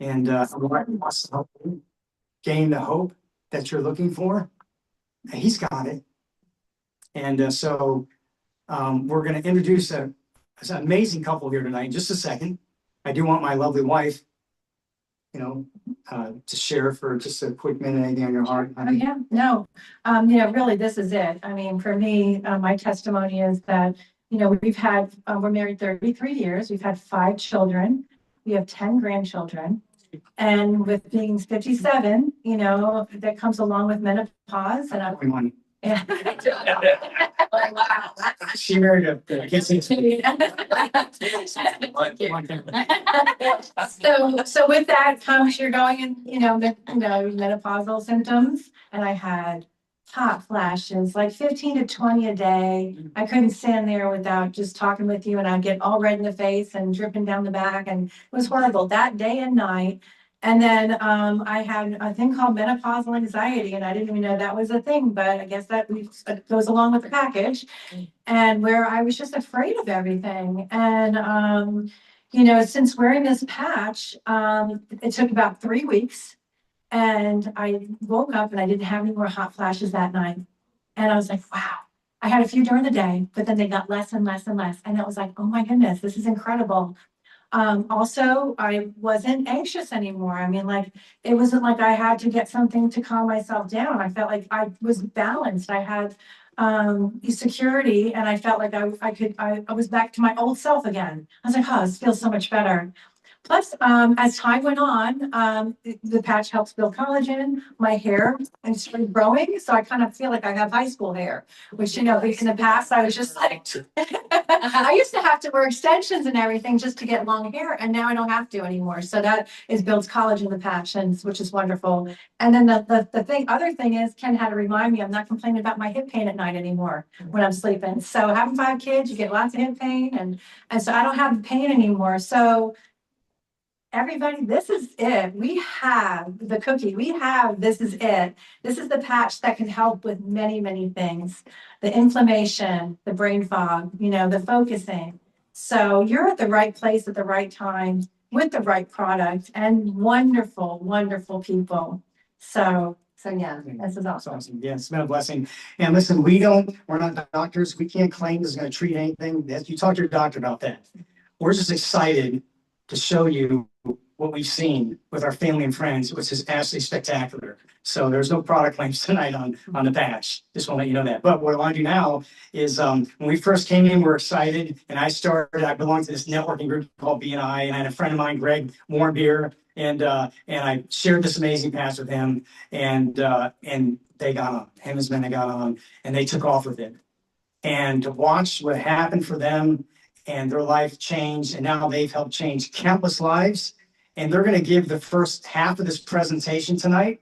And Lord wants to help you gain the hope that you're looking for. And He's got it. And so we're going to introduce an amazing couple here tonight in just a second. I do want my lovely wife, to share for just a quick minute, anything on your heart. Oh, yeah, no, really, this is it. I mean, for me, my testimony is that, we're married 33 years. We've had 5 children. We have 10 grandchildren. And with being 57, that comes along with menopause. And Everyone. Yeah. She married I can't say So with that comes you're going in, menopausal symptoms, and I had hot flashes, like 15 to 20 a day. I couldn't stand there without just talking with you, and I'd get all red in the face and dripping down the back, and it was horrible that day and night. And then I had a thing called menopausal anxiety, and I didn't even know that was a thing, but I guess that goes along with the package. And where I was just afraid of everything. And since wearing this patch, it took about 3 weeks, and I woke up and I didn't have any more hot flashes that night. And I was like, wow. I had a few during the day, but then they got less and less and less. And I was like, oh my goodness, this is incredible. Also, I wasn't anxious anymore. I mean, like, it wasn't like I had to get something to calm myself down. I felt like I was balanced. I had security, and I felt like I was back to my old self again. I was like, oh, this feels so much better. Plus, as time went on, the patch helps build collagen. My hair and started growing, so I kind of feel like I have high school hair, which, in the past I was just like, I used to have to wear extensions and everything just to get long hair, and now I don't have to anymore. So that builds collagen, the patch, which is wonderful. And then the other thing is, Ken had to remind me I'm not complaining about my hip pain at night anymore when I'm sleeping. So having 5 kids, you get lots of hip pain, and so I don't have the pain anymore. So everybody, this is it. We have the cookie. This is it. This is the patch that can help with many, many things. The inflammation, the brain fog, the focusing. So you're at the right place at the right time with the right product and wonderful, wonderful people. So yeah, this is awesome. Yeah, it's been a blessing. And listen, we're not doctors. We can't claim this is going to treat anything. You talk to your doctor about that. We're just excited to show you what we've seen with our family and friends, which is absolutely spectacular. So there's no product claims tonight on the patch. Just want to let you know that. But what I want to do now is when we first came in, we're excited. And I belong to this networking group called BNI, and I had a friend of mine, Greg Warmbier, and I shared this amazing patch with him, and they got on. Him and his men got on, and they took off with it. And to watch what happened for them, and their life changed, and now they've helped change countless lives. And they're going to give the first half of this presentation tonight,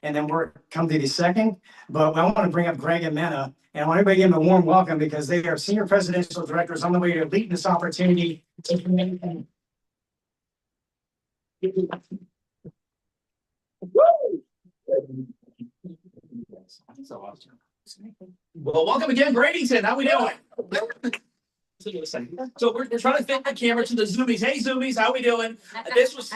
and then we're come to the second. But I want to bring up Greg and Mena, and I want everybody to give them a warm welcome because they are senior presidential directors on the way to lead this opportunity. Well, welcome again, Bradenton. How we doing? So we're trying to fit the camera to the zoomies. Hey, zoomies, how we doing? This was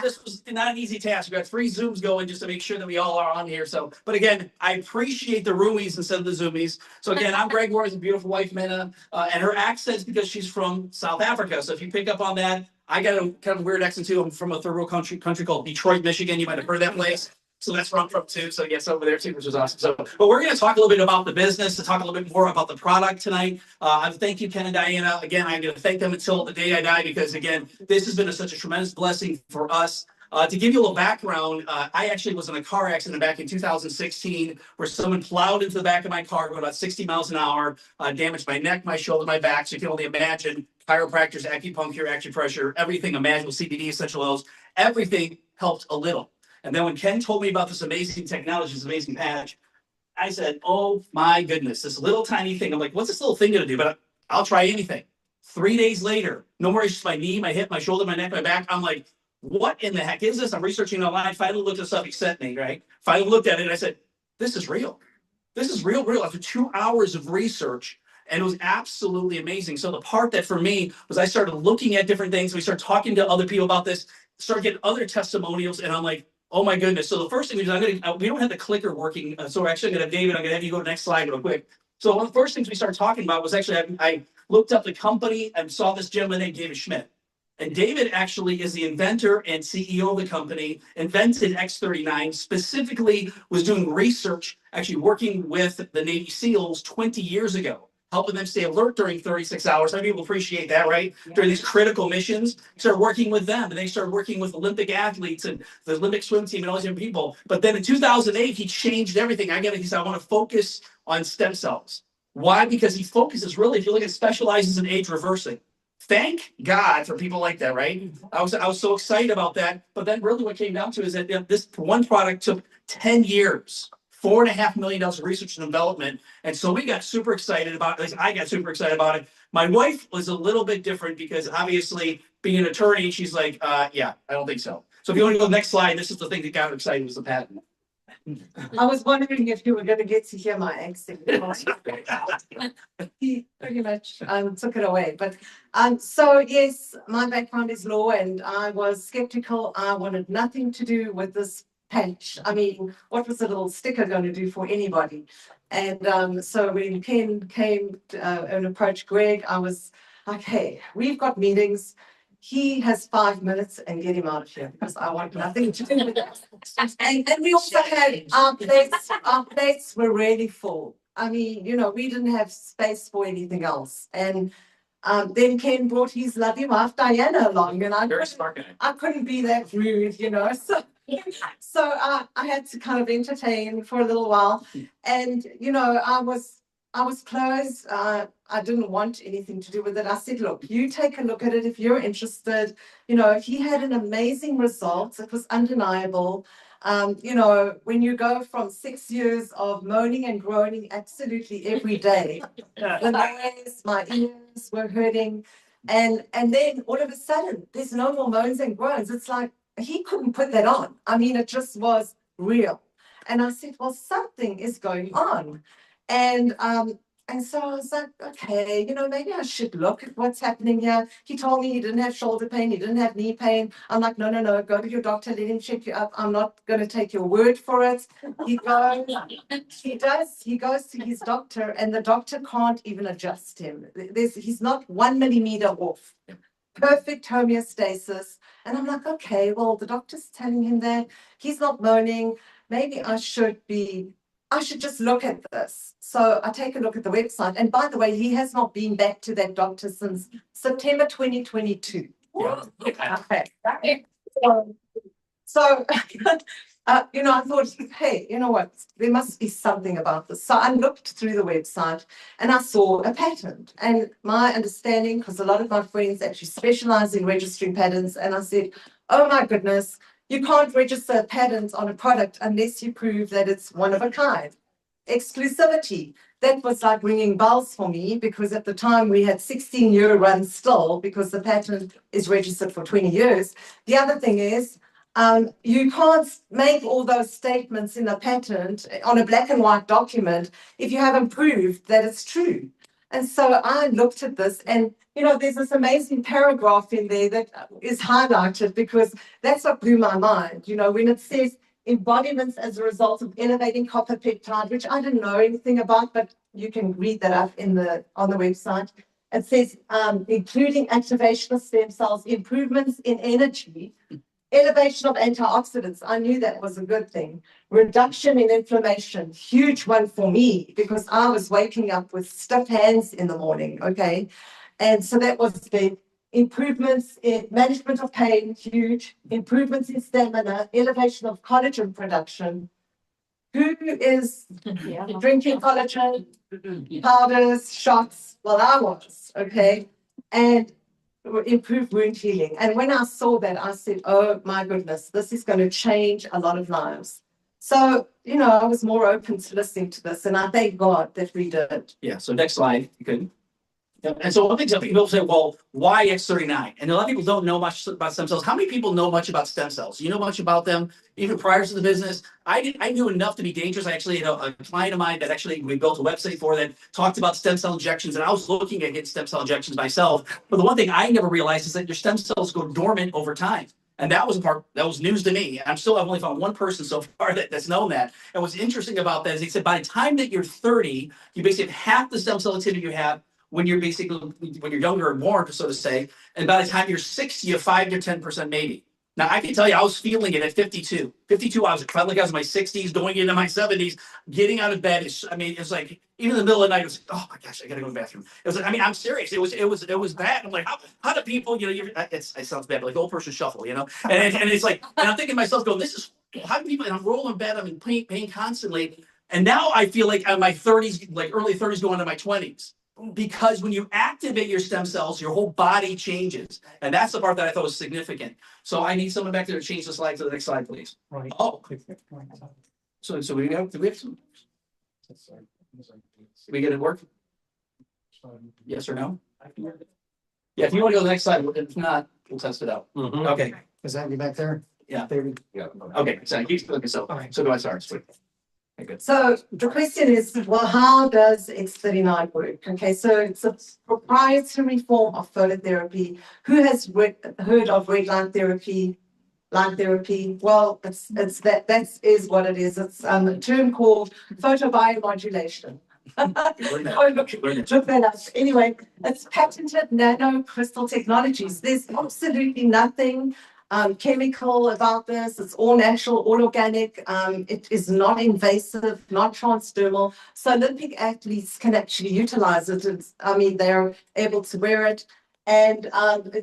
not an easy task. We got 3 zooms going just to make sure that we all are on here. So, but again, I appreciate the roomies instead of the zoomies. So again, I'm Greg Moore's beautiful wife, Minna, and her accent's because she's from South Africa. So if you pick up on that, I got a kind of weird accent too. I'm from a third world country called Detroit, Michigan. You might have heard of that place. So that's where I'm from too. So yes, over there too, which is awesome. So, but we're going to talk a little bit about the business, to talk a little bit more about the product tonight. Thank you, Ken and Diana. Again, I'm going to thank them until the day I die, because again, this has been such a tremendous blessing for us. To give you a little background, I actually was in a car accident back in 2016 where someone plowed into the back of my car going about 60 miles an hour, damaged my neck, my shoulder, my back. So you can only imagine chiropractors, acupuncture, acupressure, everything, imaginable, CBD, essential oils, everything helped a little. And then when Ken told me about this amazing technology, this amazing patch, I said, oh my goodness, this little tiny thing. I'm like, what's this little thing going to do? But I'll try anything. 3 days later, no more issues, my knee, my hip, my shoulder, my neck, my back. I'm like, what in the heck is this? I'm researching online. Finally looked this up. He sent me, right? Finally looked at it and I said, this is real. This is real. After 2 hours of research, and it was absolutely amazing. So the part that for me was I started looking at different things. We started talking to other people about this. start getting other testimonials, and I'm like, oh my goodness. So the first thing we do, we don't have the clicker working. So we're actually going to have David, I'm going to have you go to the next slide real quick. So one of the first things we started talking about was actually, I looked up the company and saw this gentleman named David Schmidt. And David actually is the inventor and CEO of the company, invented X39, specifically was doing research, actually working with the Navy SEALs 20 years ago, helping them stay alert during 36 hours. Some people appreciate that, right? During these critical missions, started working with them, and they started working with Olympic athletes and the Olympic swim team and all these different people. But then in 2008, he changed everything. He said, I want to focus on stem cells. Why? Because he focuses really, if you look at specializes in age reversing. Thank God for people like that, right? I was so excited about that. But then really what came down to is that this one product took 10 years, $4.5 million of research and development. And so we got super excited about it. At least I got super excited about it. My wife was a little bit different because obviously being an attorney, she's like, yeah, I don't think so. So if you want to go to the next slide, this is the thing that got her excited was the patent. I was wondering if you were going to get to hear my accent. He pretty much took it away. But so yes, my background is law, and I was skeptical. I wanted nothing to do with this patch. I mean, what was a little sticker going to do for anybody? And so when Ken came and approached Greg, I was like, hey, we've got meetings. He has 5 minutes and get him out of here because I want nothing to do with that. And we also had our plates were really full. I mean, you know, we didn't have space for anything else. And then Ken brought his lovely wife Diana along, and I couldn't be that rude, you know. So I had to kind of entertain for a little while. And, you know, I was closed. I didn't want anything to do with it. I said, look, you take a look at it if you're interested. You know, he had an amazing result. It was undeniable. You know, when you go from 6 years of moaning and groaning absolutely every day, the noise, my ears were hurting. And then all of a sudden, there's no more moans and groans. It's like he couldn't put that on. I mean, it just was real. And I said, well, something is going on. And so I was like, okay, you know, maybe I should look at what's happening here. He told me he didn't have shoulder pain, he didn't have knee pain. I'm like, no, go to your doctor, let him check you up. I'm not going to take your word for it. He goes to his doctor, and the doctor can't even adjust him. He's not 1 millimeter off. Perfect homeostasis. And I'm like, okay, well, the doctor's telling him that he's not moaning. Maybe I should just look at this. So I take a look at the website. And by the way, he has not been back to that doctor since September 2022. Yeah. Okay. So you know, I thought, hey, you know what? There must be something about this. So I looked through the website and I saw a patent. And my understanding, because a lot of my friends actually specialize in registering patents, and I said, oh my goodness, you can't register a patent on a product unless you prove that it's one of a kind. Exclusivity. That was like ringing bells for me, because at the time we had 16-year runs still, because the patent is registered for 20 years. The other thing is, you can't make all those statements in a patent on a black and white document if you haven't proved that it's true. And so I looked at this, and you know, there's this amazing paragraph in there that is highlighted, because that's what blew my mind. You know, when it says embodiments as a result of elevating copper peptide, which I didn't know anything about, but you can read that up on the website. It says including activation of stem cells, improvements in energy, elevation of antioxidants. I knew that was a good thing. Reduction in inflammation, huge one for me, because I was waking up with stiff hands in the morning, okay? And so that was the improvements in management of pain, huge. Improvements in stamina, elevation of collagen production. Who is drinking collagen, powders, shots? Well, I was, okay? And improved wound healing. And when I saw that, I said, oh my goodness, this is going to change a lot of lives. So, you know, I was more open to listening to this, and I thank God that we did. Yeah, so next slide, you could. Yep. And so one thing that people say, well, why X39? And a lot of people don't know much about stem cells. How many people know much about stem cells? You know much about them, even prior to the business? I knew enough to be dangerous. I actually had a client of mine that actually we built a website for that talked about stem cell injections, and I was looking at getting stem cell injections myself. But the one thing I never realized is that your stem cells go dormant over time. And that was a part that was news to me. I've only found one person so far that's known that. And what's interesting about that is they said by the time that you're 30, you basically have half the stem cell activity you have when you're younger or born, so to say. And by the time you're 60, you have 5 to 10% maybe. Now I can tell you, I was feeling it at 52. 52, I felt like I was in my 60s, going into my 70s, getting out of bed. It's like even in the middle of the night, it was oh my gosh, I gotta go to the bathroom. It was like, I'm serious. It was that. I'm like, how do people, it sounds bad, but like the old person shuffle, and it's like, and I'm thinking to myself, how do people? And I'm rolling in bed, I'm in pain constantly, and now I feel like I'm in my 30s, like early 30s, going into my 20s. Because when you activate your stem cells, your whole body changes. And that's the part that I thought was significant. So I need someone back there to change the slide to the next slide, please. Right. Oh, so do we have some? We get it work? Yes or no? Yeah, if you want to go to the next slide, if not, we'll test it out. Okay. Is that you back there? Yeah. There. Okay, so I keep looking, so do I start. Sweet. Okay, good. So the question is, well, how does X39 work? Okay, so it's a proprietary form of phototherapy. Who has heard of red light therapy? Light therapy? Well, that is what it is. It's a term called photobiomodulation. Look that up. Anyway, it's patented nano crystal technologies. There's absolutely nothing chemical about this. It's all natural, all organic. It is not invasive, not transdermal. So Olympic athletes can actually utilize it. They're able to wear it. And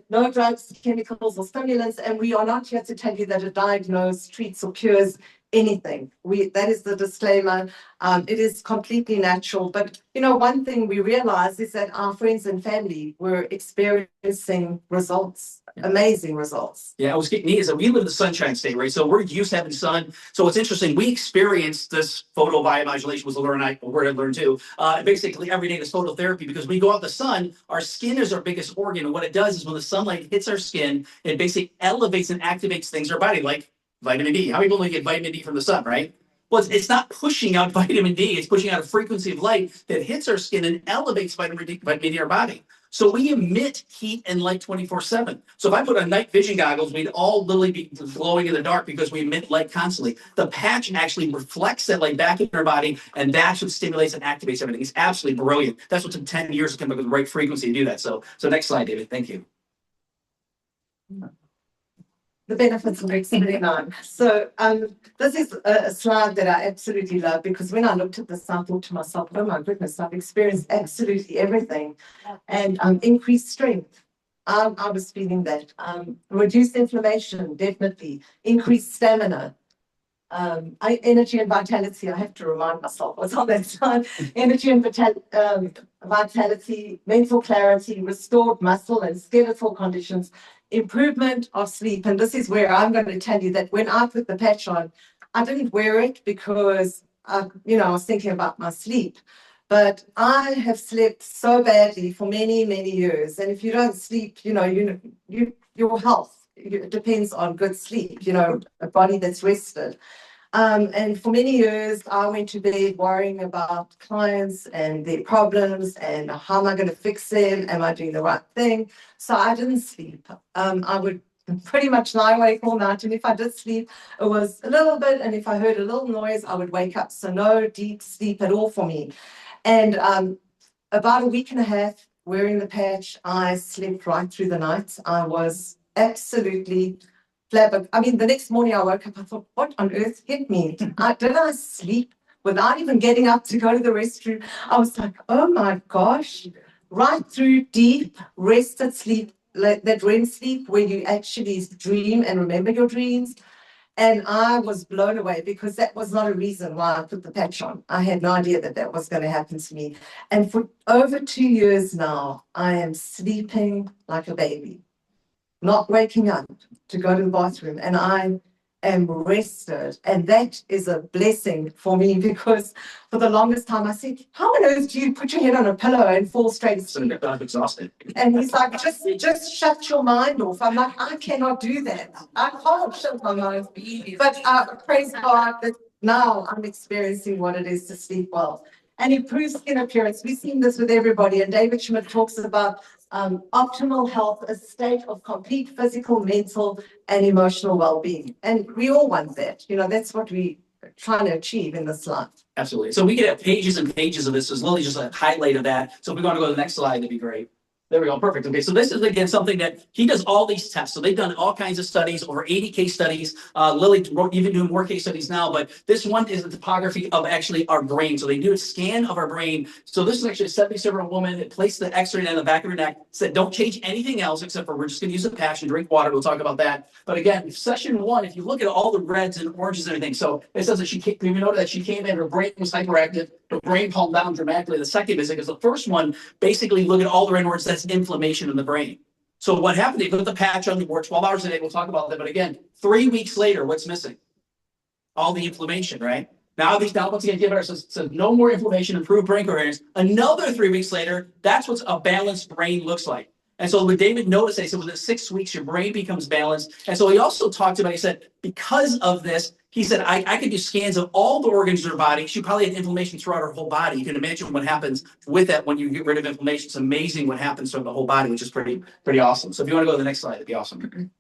no drugs, chemicals, or stimulants. And we are not here to tell you that it diagnoses, treats, or cures anything. That is the disclaimer. It is completely natural. But one thing we realized is that our friends and family were experiencing results, amazing results. Yeah, what's neat is that we live in the Sunshine State, right? So we're used to having sun. So what's interesting, we experienced this photobiomodulation, was a word I learned too. Basically every day, this phototherapy, because when we go out in the sun, our skin is our biggest organ. And what it does is when the sunlight hits our skin, it basically elevates and activates things in our body, like vitamin D. How many people get vitamin D from the sun, right? Well, it's not pushing out vitamin D. It's pushing out a frequency of light that hits our skin and elevates vitamin D in our body. So we emit heat and light 24/7. So if I put on night vision goggles, we'd all literally be glowing in the dark because we emit light constantly. The patch actually reflects that light back in our body, and that's what stimulates and activates everything. It's absolutely brilliant. That's what's in 10 years to come up with the right frequency to do that. So next slide, David. Thank you. The benefits of X39. So this is a slide that I absolutely love, because when I looked at this, I thought to myself, oh my goodness, I've experienced absolutely everything. And increased strength. I was feeling that. Reduced inflammation, definitely. Increased stamina. Energy and vitality. I have to remind myself what's on that slide. Energy and vitality, mental clarity, restored muscle and skeletal conditions, improvement of sleep. And this is where I'm going to tell you that when I put the patch on, I didn't wear it because I was thinking about my sleep. But I have slept so badly for many, many years. And if you don't sleep, your health, it depends on good sleep, a body that's rested. And for many years, I went to bed worrying about clients and their problems and how am I going to fix them? Am I doing the right thing? So I didn't sleep. I would pretty much lie awake all night. And if I did sleep, it was a little bit. And if I heard a little noise, I would wake up. So no deep sleep at all for me. And about a week and a half wearing the patch, I slept right through the night. I was absolutely the next morning I woke up, I thought, what on earth hit me? Did I sleep without even getting up to go to the restroom? I was like, oh my gosh, right through deep, rested sleep, like that REM sleep where you actually dream and remember your dreams. And I was blown away because that was not a reason why I put the patch on. I had no idea that was going to happen to me. And for over 2 years now, I am sleeping like a baby, not waking up to go to the bathroom, and I am rested. And that is a blessing for me, because for the longest time I said, how on earth do you put your head on a pillow and fall straight asleep? I'm exhausted. And he's like, just shut your mind off. I'm like, I cannot do that. I can't shut my mind. But praise God that now I'm experiencing what it is to sleep well. And improve skin appearance. We've seen this with everybody. And David Schmidt talks about optimal health, a state of complete physical, mental, and emotional well-being. And we all want that. You know, that's what we are trying to achieve in this life. Absolutely. So we could have pages and pages of this. So Lily just a highlight of that. So if we want to go to the next slide, that'd be great. There we go. Perfect. Okay. So this is again something that he does all these tests. So they've done all kinds of studies, over 80 case studies. Lily even doing more case studies now, but this one is the topography of actually our brain. So they do a scan of our brain. So this is actually a 77-year-old woman that placed the X39 on the back of her neck, said, don't change anything else except for we're just going to use a patch and drink water. We'll talk about that. But again, session one, if you look at all the reds and oranges and everything, so it says that she came, you know that she came in, her brain was hyperactive, her brain calmed down dramatically the second visit, because the first one basically look at all the red and orange, that's inflammation in the brain. So what happened, they put the patch on for 12 hours a day, we'll talk about that, but again, 3 weeks later, what's missing? All the inflammation, right? Now once again, give her says no more inflammation, improved brain coherence. Another 3 weeks later, that's what a balanced brain looks like. And so what David noticed, he said within 6 weeks, your brain becomes balanced. And so he also talked about, he said, because of this, he said, I could do scans of all the organs in her body. She probably had inflammation throughout her whole body. You can imagine what happens with that when you get rid of inflammation. It's amazing what happens from the whole body, which is pretty awesome. So if you want to go to the next slide, it'd be awesome.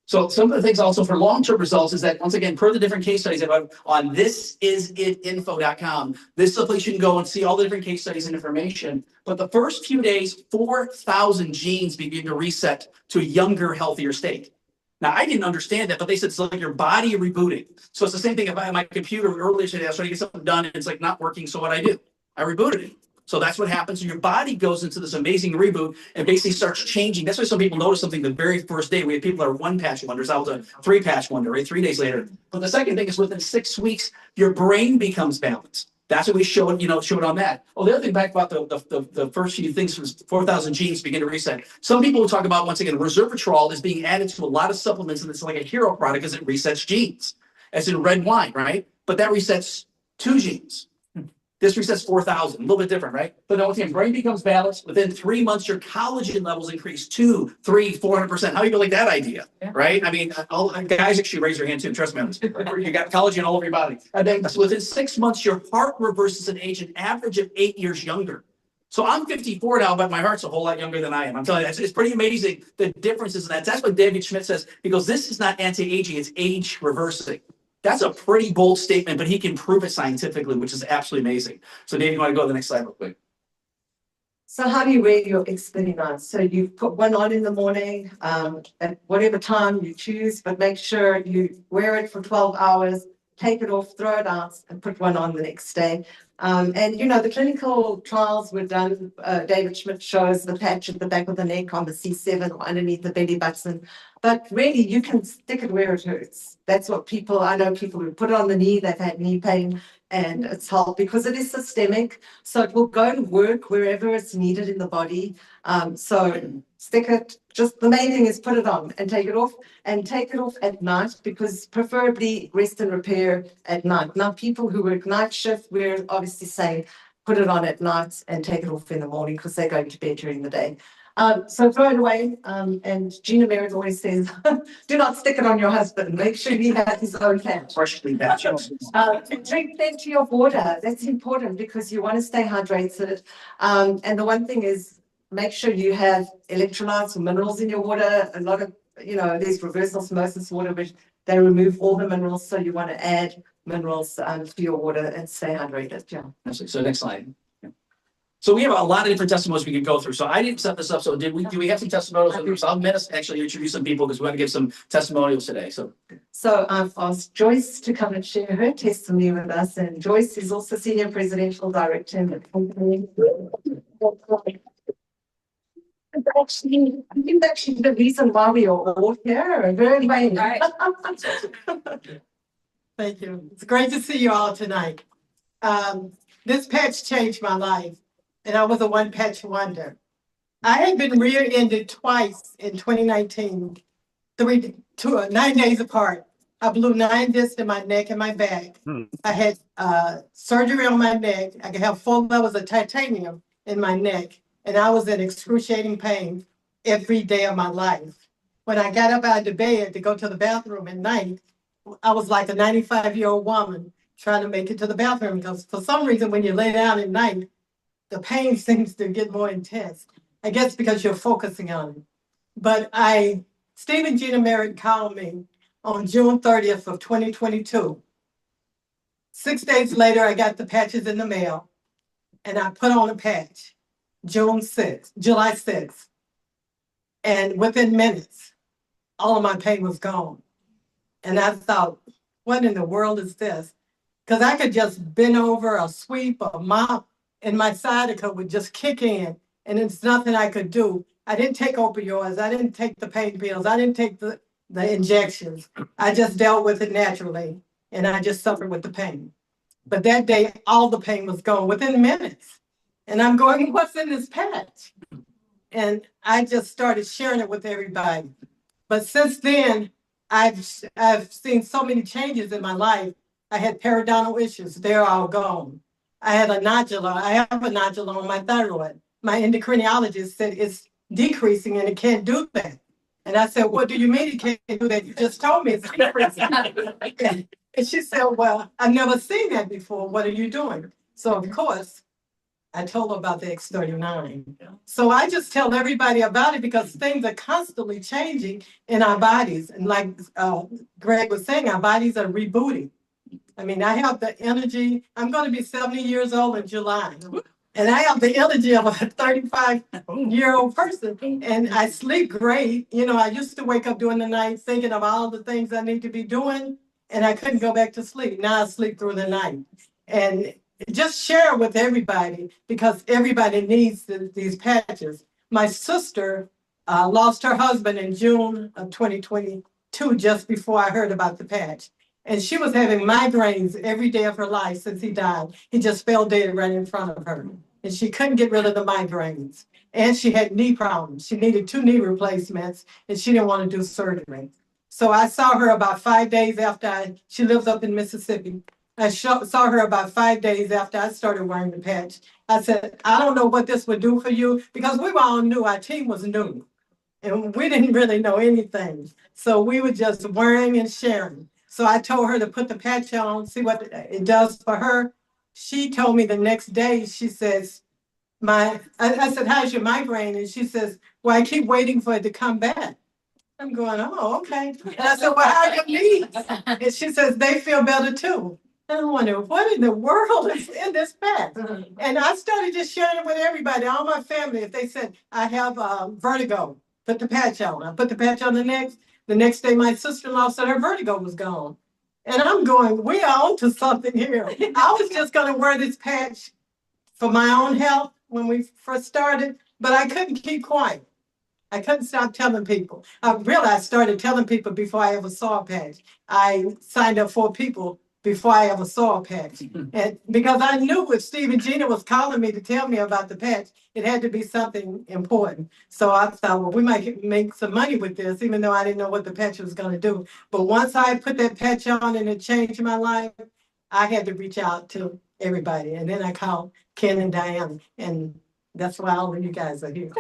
So some of the things also for long-term results is that, once again, per the different case studies on thisisinfo.com, this is a place you can go and see all the different case studies and information. But the first few days, 4,000 genes begin to reset to a younger, healthier state. Now, I didn't understand that, but they said it's like your body rebooting. So it's the same thing if I had my computer earlier today, I was trying to get something done and it's like not working. So what I do? I rebooted it. So that's what happens. Your body goes into this amazing reboot and basically starts changing. That's why some people notice something the very first day. We have people that are 1-patch wonders. I was a 3-patch wonder, right? 3 days later. But the second thing is within 6 weeks, your brain becomes balanced. That's what we showed, showed on that. Oh, the other thing back about the first few things was 4,000 genes begin to reset. Some people will talk about, once again, resveratrol is being added to a lot of supplements, and it's like a hero product because it resets genes. As in red wine, right? But that resets 2 genes. This resets 4,000, a little bit different, right? But once again, brain becomes balanced. Within 3 months, your collagen levels increase 2, 3, 400%. How do you feel like that idea, right? I mean, all guys actually raise your hand too. Trust me on this. You got collagen all over your body. And then within 6 months, your heart reverses an age, an average of 8 years younger. So I'm 54 now, but my heart's a whole lot younger than I am. I'm telling you, it's pretty amazing the differences in that. That's what David Schmidt says. He goes, this is not anti-aging, it's age reversing. That's a pretty bold statement, but he can prove it scientifically, which is absolutely amazing. So Dave, you want to go to the next slide real quick? So how do you wear your X39? So you put one on in the morning, at whatever time you choose, but make sure you wear it for 12 hours, take it off, throw it out, and put one on the next day. And the clinical trials were done. David Schmidt shows the patch at the back of the neck on the C7 or underneath the belly button. But really, you can stick it where it hurts. That's what I know people who put it on the knee, they've had knee pain, and it's helped because it is systemic. So it will go to work wherever it's needed in the body. So stick it, just the main thing is put it on and take it off at night, because preferably rest and repair at night. Now, people who work night shift, we're obviously saying put it on at night and take it off in the morning because they're going to bed during the day. So throw it away. And Gina Merritt always says, do not stick it on your husband. Make sure he has his own patch. Freshly patched. Drink plenty of water. That's important because you want to stay hydrated. And the one thing is, make sure you have electrolytes or minerals in your water. A lot of, there's reverse osmosis water, which they remove all the minerals. So you want to add minerals to your water and stay hydrated. Yeah. So next slide. So we have a lot of different testimonials we could go through. So I didn't set this up. So do we have some testimonials? So I'm going to actually introduce some people because we want to give some testimonials today. So I've asked Joyce to come and share her testimony with us. And Joyce is also Senior Presidential Director in the company. I think that's the reason why we are all here. Very well. Thank you. It's great to see you all tonight. This patch changed my life, and I was a 1-patch wonder. I had been rear-ended twice in 2019, 9 days apart. I blew 9 discs in my neck and my back. I had surgery on my neck. I could have 4 levels of titanium in my neck, and I was in excruciating pain every day of my life. When I got up out of the bed to go to the bathroom at night, I was like a 95-year-old woman trying to make it to the bathroom, because for some reason, when you lay down at night, the pain seems to get more intense. I guess because you're focusing on it. But Steve and Gina Merritt called me on June 30th of 2022. 6 days later, I got the patches in the mail and I put on a patch, July 6th. And within minutes, all of my pain was gone. And I thought, what in the world is this? Because I could just bend over or sweep or mop and my sciatica would just kick in and it's nothing I could do. I didn't take opioids. I didn't take the pain pills. I didn't take the injections. I just dealt with it naturally and I just suffered with the pain. But that day, all the pain was gone within minutes. And I'm going, what's in this patch? And I just started sharing it with everybody. But since then, I've seen so many changes in my life. I had periodontal issues. They're all gone. I have a nodule on my thyroid. My endocrinologist said it's decreasing and it can't do that. And I said, what do you mean it can't do that? You just told me it's decreasing. And she said, well, I've never seen that before. What are you doing? So of course, I told her about the X39. So I just tell everybody about it because things are constantly changing in our bodies. And like Greg was saying, our bodies are rebooting. I mean, I have the energy. I'm going to be 70 years old in July. And I have the energy of a 35-year-old person. And I sleep great. You know, I used to wake up during the night thinking of all the things I need to be doing. And I couldn't go back to sleep. Now I sleep through the night. And just share with everybody because everybody needs these patches. My sister lost her husband in June of 2022, just before I heard about the patch. And she was having migraines every day of her life since he died. He just fell dead right in front of her. And she couldn't get rid of the migraines. And she had knee problems. She needed 2 knee replacements and she didn't want to do surgery. So I saw her about 5 days after she lives up in Mississippi. I saw her about 5 days after I started wearing the patch. I said, I don't know what this would do for you because we were all new. Our team was new and we didn't really know anything. So we were just wearing and sharing. So I told her to put the patch on, see what it does for her. She told me the next day, she says, I said, how's your migraine? And she says, well, I keep waiting for it to come back. I'm going, oh, okay. And I said, well, how are your knees? And she says, they feel better too. And I wonder, what in the world is in this patch? And I started just sharing it with everybody, all my family. If they said, I have vertigo, put the patch on. I put the patch on the next day, my sister-in-law said her vertigo was gone. And I'm going, we are onto something here. I was just going to wear this patch for my own health when we first started, but I couldn't keep quiet. I couldn't stop telling people. I started telling people before I ever saw a patch. I signed up 4 people before I ever saw a patch. And because I knew if Steve and Gina was calling me to tell me about the patch, it had to be something important. So I thought, well, we might make some money with this, even though I didn't know what the patch was going to do. But once I put that patch on and it changed my life, I had to reach out to everybody. And then I called Ken and Diane, and that's why all of you guys are here.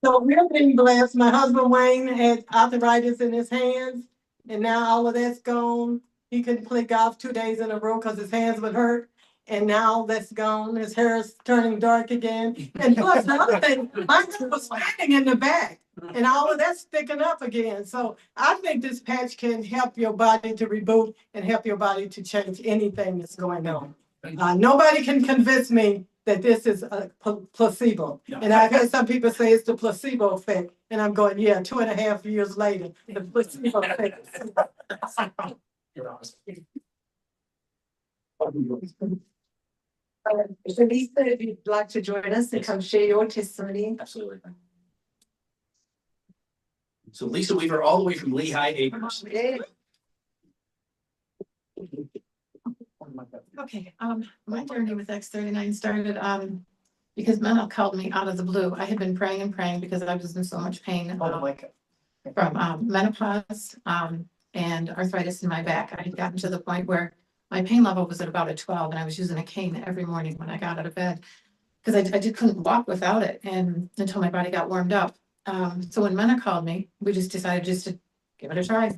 So we're being blessed. My husband Wayne had arthritis in his hands, and now all of that's gone. He couldn't play golf 2 days in a row because his hands would hurt. And now that's gone. His hair is turning dark again. And plus the other thing, my hair was standing in the back. And all of that's sticking up again. So I think this patch can help your body to reboot and help your body to change anything that's going on. Nobody can convince me that this is a placebo. And I've heard some people say it's the placebo effect. And I'm going, yeah, 2.5 years later, the placebo effect. So Lisa, if you'd like to join us and come share your testimony. Absolutely. So Lisa Weaver, all the way from Lehigh Acres. Yeah. Okay, my journey with X39 started because Mel called me out of the blue. I had been praying and praying because I was in so much pain from menopause and arthritis in my back. I had gotten to the point where my pain level was at about a 12 and I was using a cane every morning when I got out of bed because I just couldn't walk without it and until my body got warmed up. So when Mena called me, we just decided just to give it a try.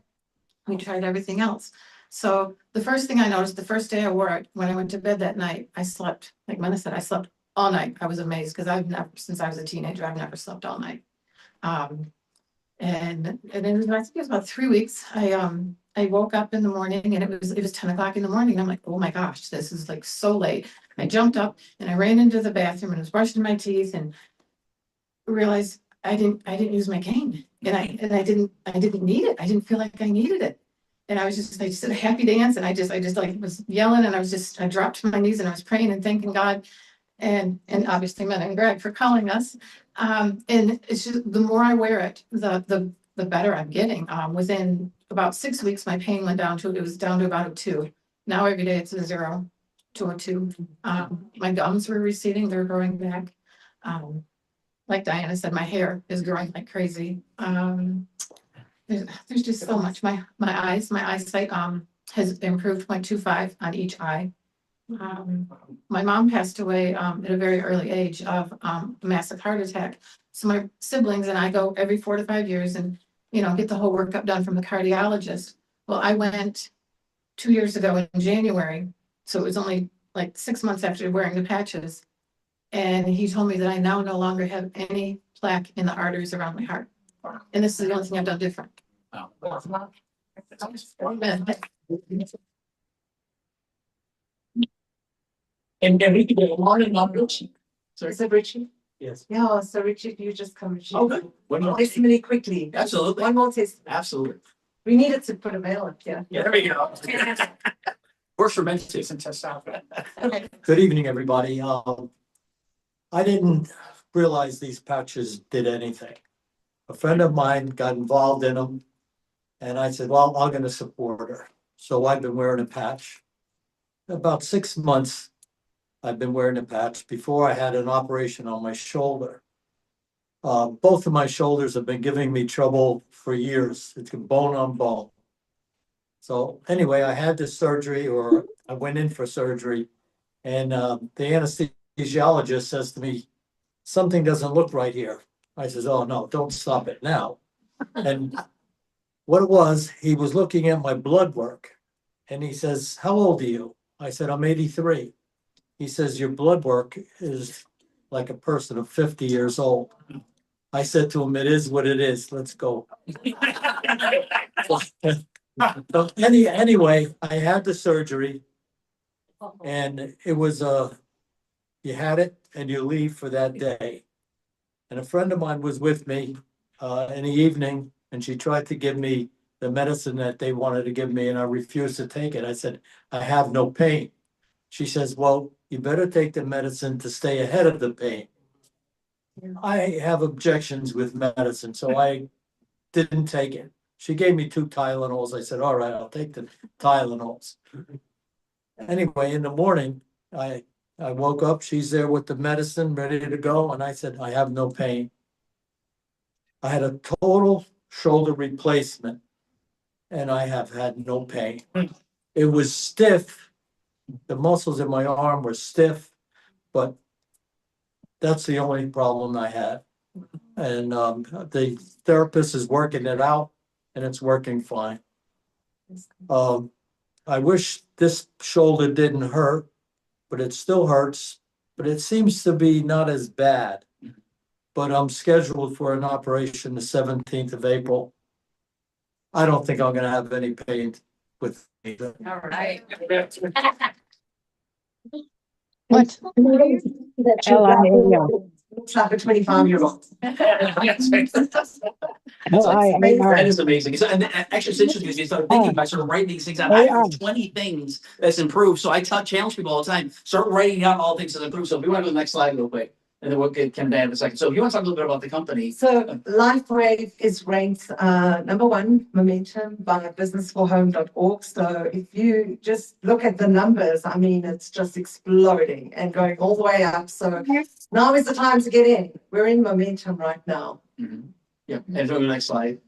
We tried everything else. So the first thing I noticed, the first day I wore it, when I went to bed that night, I slept, like Mona said, I slept all night. I was amazed because I've never, since I was a teenager, I've never slept all night. And it was, I think it was about 3 weeks. I woke up in the morning and it was 10 o'clock in the morning. I'm like, oh my gosh, this is like so late. I jumped up and I ran into the bathroom and was brushing my teeth and realized I didn't use my cane and I didn't need it. I didn't feel like I needed it. And I just did a happy dance and I just like was yelling and I dropped to my knees and I was praying and thanking God and obviously Mona and Greg for calling us. And it's just, the more I wear it, the better I'm getting. Within about 6 weeks, my pain went down it was down to about a 2. Now every day it's a 0 to a 2. My gums were receding, they're growing back. Like Diana said, my hair is growing like crazy. There's just so much. My eyesight has improved 0.25 on each eye. My mom passed away at a very early age of a massive heart attack. So my siblings and I go every 4 to 5 years and, get the whole workup done from the cardiologist. Well, I went 2 years ago in January. So it was only like 6 months after wearing the patches. And he told me that I now no longer have any plaque in the arteries around my heart. And this is the only thing I've done different. Wow. And we could do a lot of numbers. Sorry. Is it Richie? Yes. Yeah, so Richie, you just come. Oh, good. One more. Testimony quickly. Absolutely. One more testimony. Absolutely. We needed to put a mail up here. Yeah, there we go. Works for men too. Good evening, everybody. I didn't realize these patches did anything. A friend of mine got involved in them. And I said, well, I'm gonna support her. So I've been wearing a patch. About 6 months, I've been wearing a patch before I had an operation on my shoulder. Both of my shoulders have been giving me trouble for years. It's bone on bone. So anyway, I had this surgery, or I went in for surgery, and the anesthesiologist says to me, something doesn't look right here. I says, oh no, don't stop it now. And what it was, he was looking at my blood work and he says, how old are you? I said, I'm 83. He says, your blood work is like a person of 50 years old. I said to him, it is what it is. Let's go. So anyway, I had the surgery and it was, you had it and you leave for that day. And a friend of mine was with me in the evening and she tried to give me the medicine that they wanted to give me and I refused to take it. I said, I have no pain. She says, well, you better take the medicine to stay ahead of the pain. I have objections with medicine, so I didn't take it. She gave me 2 Tylenols. I said, all right, I'll take the Tylenols. Anyway, in the morning, I woke up, she's there with the medicine ready to go. And I said, I have no pain. I had a total shoulder replacement and I have had no pain. It was stiff. The muscles in my arm were stiff, but that's the only problem I had. And the therapist is working it out and it's working fine. I wish this shoulder didn't hurt, but it still hurts, but it seems to be not as bad. But I'm scheduled for an operation the 17th of April. I don't think I'm gonna have any pain with me. All right. What? Looks like a 25-year-old. That is amazing. So, and actually, it's interesting because you start thinking about sort of writing these things out. I have 20 things that's improved. So I challenge people all the time, start writing out all things that's improved. So if we want to go to the next slide real quick, and then we'll get Kim down in a second. So if you want to talk a little bit about the company. So LifeWave is ranked #1 momentum by businessforhome.org. So if you just look at the numbers, I mean, it's just exploding and going all the way up. So now is the time to get in. We're in momentum right now. Mm-hmm. Yeah, and go to the next slide.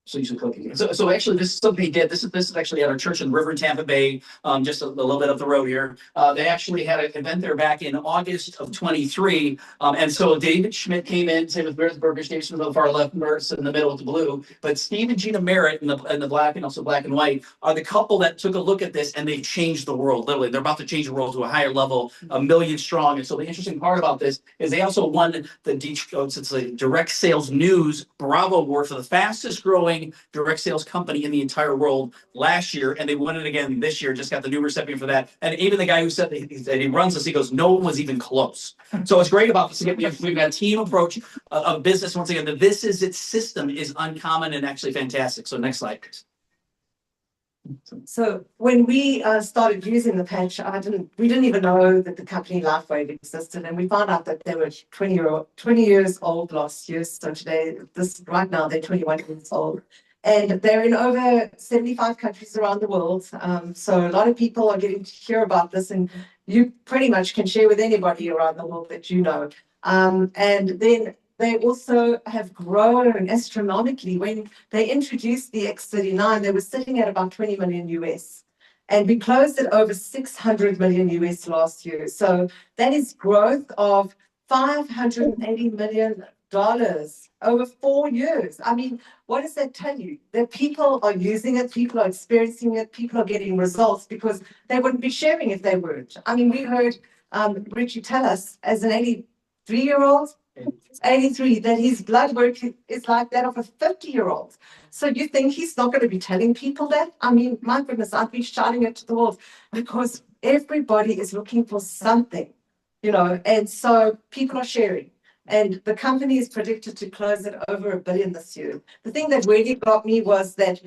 So usually cooking. So actually, this is something they did. This is actually at our church in the river in Tampa Bay, just a little bit up the road here. They actually had an event there back in August of 23. And so David Schmidt came in, same with Bears Burger Station on the far left, Mertz in the middle with the blue. But Steve and Gina Merritt in the black and also black and white are the couple that took a look at this and they changed the world. Literally, they're about to change the world to a higher level, 1 million strong. And so the interesting part about this is they also won the Direct Sales News Bravo Award for the fastest growing direct sales company in the entire world last year, and they won it again this year. Just got the new recipient for that. And even the guy who said that he runs this, he goes, no one was even close. So it's great about this. We've got a team approach of business. Once again, this is its system is uncommon and actually fantastic. So next slide, please. So when we started using the patch, we didn't even know that the company LifeWave existed, and we found out that they were 20 years old last year. So today, right now, they're 21 years old, and they're in over 75 countries around the world. So a lot of people are getting to hear about this, and you pretty much can share with anybody around the world that you know. And then they also have grown astronomically. When they introduced the X39, they were sitting at about 20 million US. And we closed at over 600 million US last year. So that is growth of $580 million over 4 years. I mean, what does that tell you? That people are using it, people are experiencing it, people are getting results because they wouldn't be sharing if they weren't. I mean, we heard Richie tell us as an 83-year-old, 83, that his blood work is like that of a 50-year-old. So you think he's not going to be telling people that? I mean, my goodness, I'd be shouting it to the world because everybody is looking for something, and so people are sharing. And the company is predicted to close at over $1 billion this year. The thing that really got me was that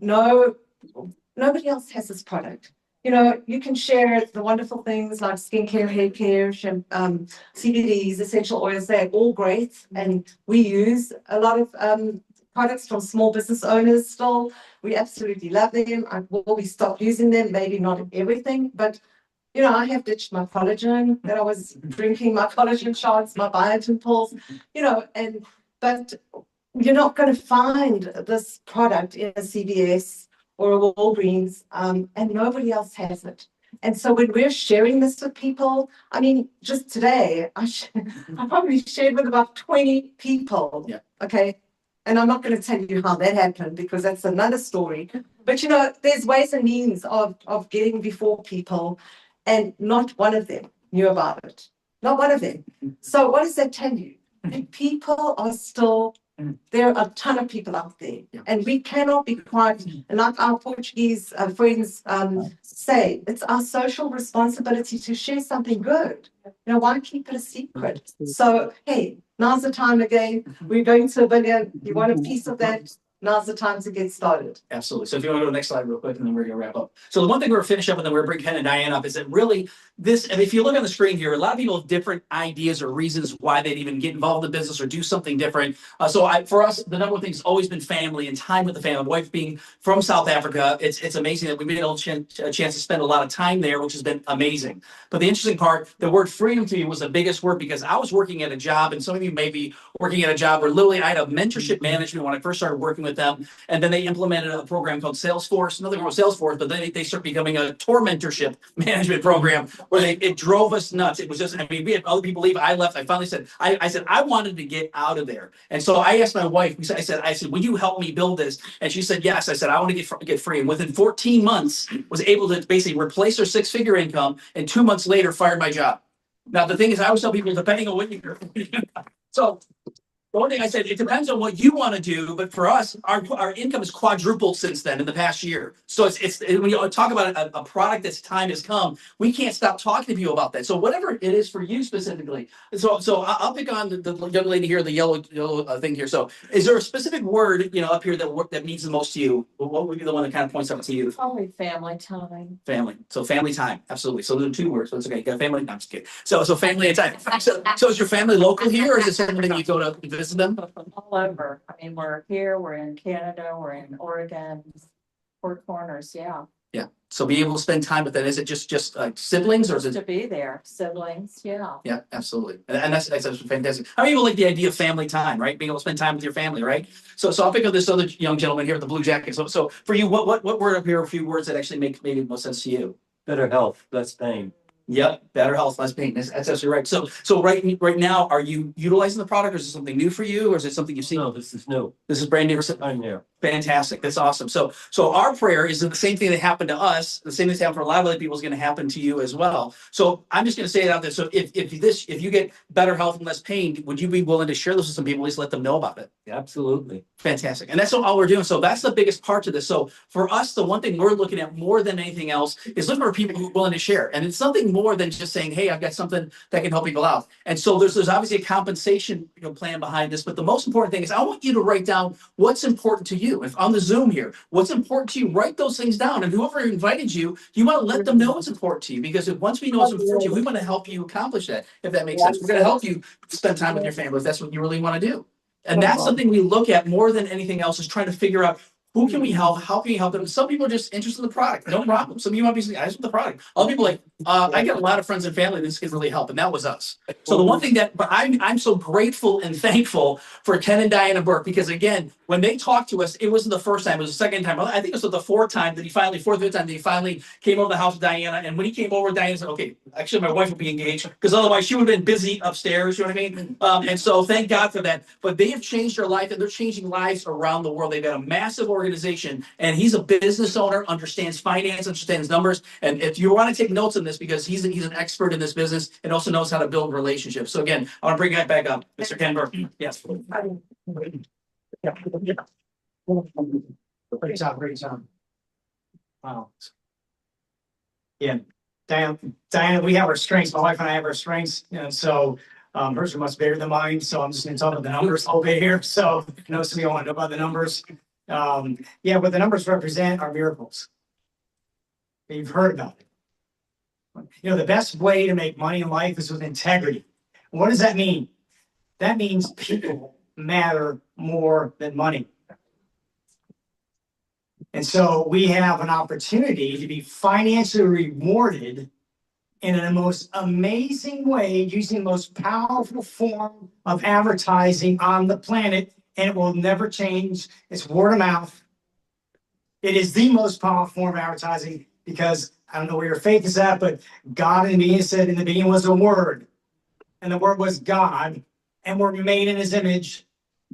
nobody else has this product. You can share the wonderful things like skincare, hair care, CBDs, essential oils. They're all great. And we use a lot of products from small business owners still. We absolutely love them. Will we stop using them? Maybe not everything, but I have ditched my collagen that I was drinking, my collagen shots, my biotin pills, but you're not going to find this product in a CVS or a Walgreens, and nobody else has it. And so when we're sharing this with people, I mean, just today, I probably shared with about 20 people. Yeah. Okay. And I'm not going to tell you how that happened because that's another story. But, there's ways and means of getting before people, and not one of them knew about it. Not one of them. So what does that tell you? That people are still, there are a ton of people out there, and we cannot be quiet. And like our Portuguese friends say, it's our social responsibility to share something good. Why keep it a secret? So, hey, now's the time again. We're going to $1 billion. You want a piece of that? Now's the time to get started. Absolutely. So if you want to go to the next slide real quick, and then we're going to wrap up. So the one thing we're finish up, and then we're bring Ken and Diane up, is that really this, and if you look on the screen here, a lot of people have different ideas or reasons why they'd even get involved in business or do something different. For us, the number one thing has always been family and time with the family. My wife being from South Africa, it's amazing that we've been able to a chance to spend a lot of time there, which has been amazing. But the interesting part, the word freedom to me was the biggest word because I was working at a job, and some of you may be working at a job where literally I had a mentorship management when I first started working with them. And then they implemented a program called Salesforce, nothing wrong with Salesforce, but then they started becoming a tormentorship management program where it drove us nuts. It was just, we had other people leave. I left. I finally said, I said, I wanted to get out of there. And so I asked my wife, I said, will you help me build this? And she said, yes. I said, I want to get free. And within 14 months, was able to basically replace her 6-figure income. And 2 months later, fired my job. Now, the thing is, I always tell people, depending on what you're, so the one thing I said, it depends on what you want to do, but for us, our income has quadrupled since then in the past year. So it's when you talk about a product that's time has come, we can't stop talking to people about that. So whatever it is for you specifically. So I'll pick on the young lady here, the yellow thing here. So is there a specific word up here that means the most to you? What would be the one that kind of points out to you? Probably family time. Family. So family time. Absolutely. So those are 2 words. So it's okay. You got family. No, I'm just kidding. So family and time. So is your family local here, or is it something that you go to visit them? All over. I mean, we're here, we're in Canada, we're in Oregon, Four Corners, yeah. Yeah. So be able to spend time with them. Is it just siblings or is To it? be there, siblings, yeah. Yeah, absolutely. And that's fantastic. How many people like the idea of family time, right? Being able to spend time with your family, right? So I'll pick up this other young gentleman here with the blue jacket. So for you, what word up here are a few words that actually make maybe most sense to you? Better health, less pain. Yep, better health, less pain. That's absolutely right. So right now, are you utilizing the product, or is it something new for you, or is it something you've seen? No, this is new. This is brand new. I'm new. Fantastic. That's awesome. So our prayer is that the same thing that happened to us, the same thing that's happened for a lot of other people is going to happen to you as well. So I'm just going to say it out there. So if you get better health and less pain, would you be willing to share this with some people, at least let them know about it? Absolutely. Fantastic. And that's all we're doing. So that's the biggest part to this. So for us, the one thing we're looking at more than anything else is looking for people who are willing to share. And it's something more than just saying, hey, I've got something that can help people out. And so there's obviously a compensation plan behind this. But the most important thing is I want you to write down what's important to you. If on the Zoom here, what's important to you, write those things down. And whoever invited you, you want to let them know what's important to you. Because once we know what's important to you, we want to help you accomplish that, if that makes sense. We're going to help you spend time with your family if that's what you really want to do. And that's something we look at more than anything else, is trying to figure out who can we help, how can we help them. Some people are just interested in the product, no problem. Some of you might be saying, I just want the product. Other people like, I get a lot of friends and family, this can really help, and that was us. So the one thing but I'm so grateful and thankful for Ken and Diana Burke, because again, when they talked to us, it wasn't the first time, it was the second time. I think it was the fourth time that fourth or fifth time that he finally came over to the house with Diana. And when he came over, Diana said, okay, actually my wife would be engaged, because otherwise she would have been busy upstairs, you know what I mean? And so thank God for that. But they have changed their life, and they're changing lives around the world. They've got a massive organization, and he's a business owner, understands finance, understands numbers. And if you want to take notes on this, because he's an expert in this business and also knows how to build relationships. So again, I want to bring that back up, Mr. Ken Burke. Yes. Great job, great job. Wow. Yeah, Diana, we have our strengths. My wife and I have our strengths, and so hers are much bigger than mine. So I'm just going to talk about the numbers a little bit here. So I know some of you want to know about the numbers. Yeah, what the numbers represent are miracles. You've heard about it. You know, the best way to make money in life is with integrity. What does that mean? That means people matter more than money. And so we have an opportunity to be financially rewarded in a most amazing way, using the most powerful form of advertising on the planet, and it will never change. It's word of mouth. It is the most powerful form of advertising, because I don't know where your faith is at, but God in the beginning said, in the beginning was a word, and the word was God, and we're made in his image.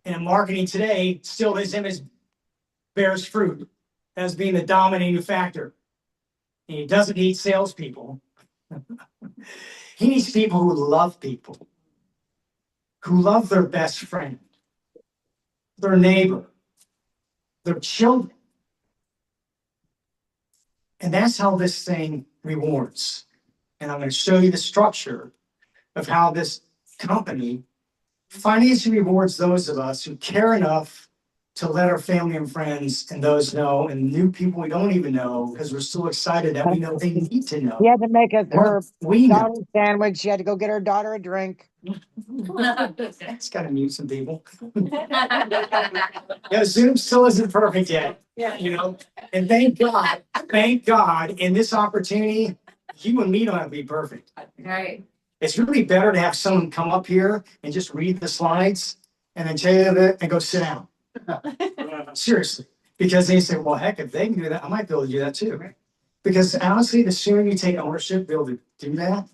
And in marketing today, still his image bears fruit as being the dominating factor. And he doesn't need salespeople. He needs people who love people, who love their best friend, their neighbor, their children. And that's how this thing rewards. And I'm going to show you the structure of how this company financially rewards those of us who care enough to let our family and friends and those know, and new people we don't even know, because we're so excited that we know they need to know. She had to make her We know. daughter sandwich. She had to go get her daughter a drink. It's got to mute some people. Yeah, Zoom still isn't perfect yet. Yeah. You know, and thank God in this opportunity, you and me don't have to be perfect. Right. It's really better to have someone come up here and just read the slides and then tell you that and go sit down. Seriously, because they say, well, heck, if they can do that, I might be able to do that too. Because honestly, the sooner you take ownership, be able to do that,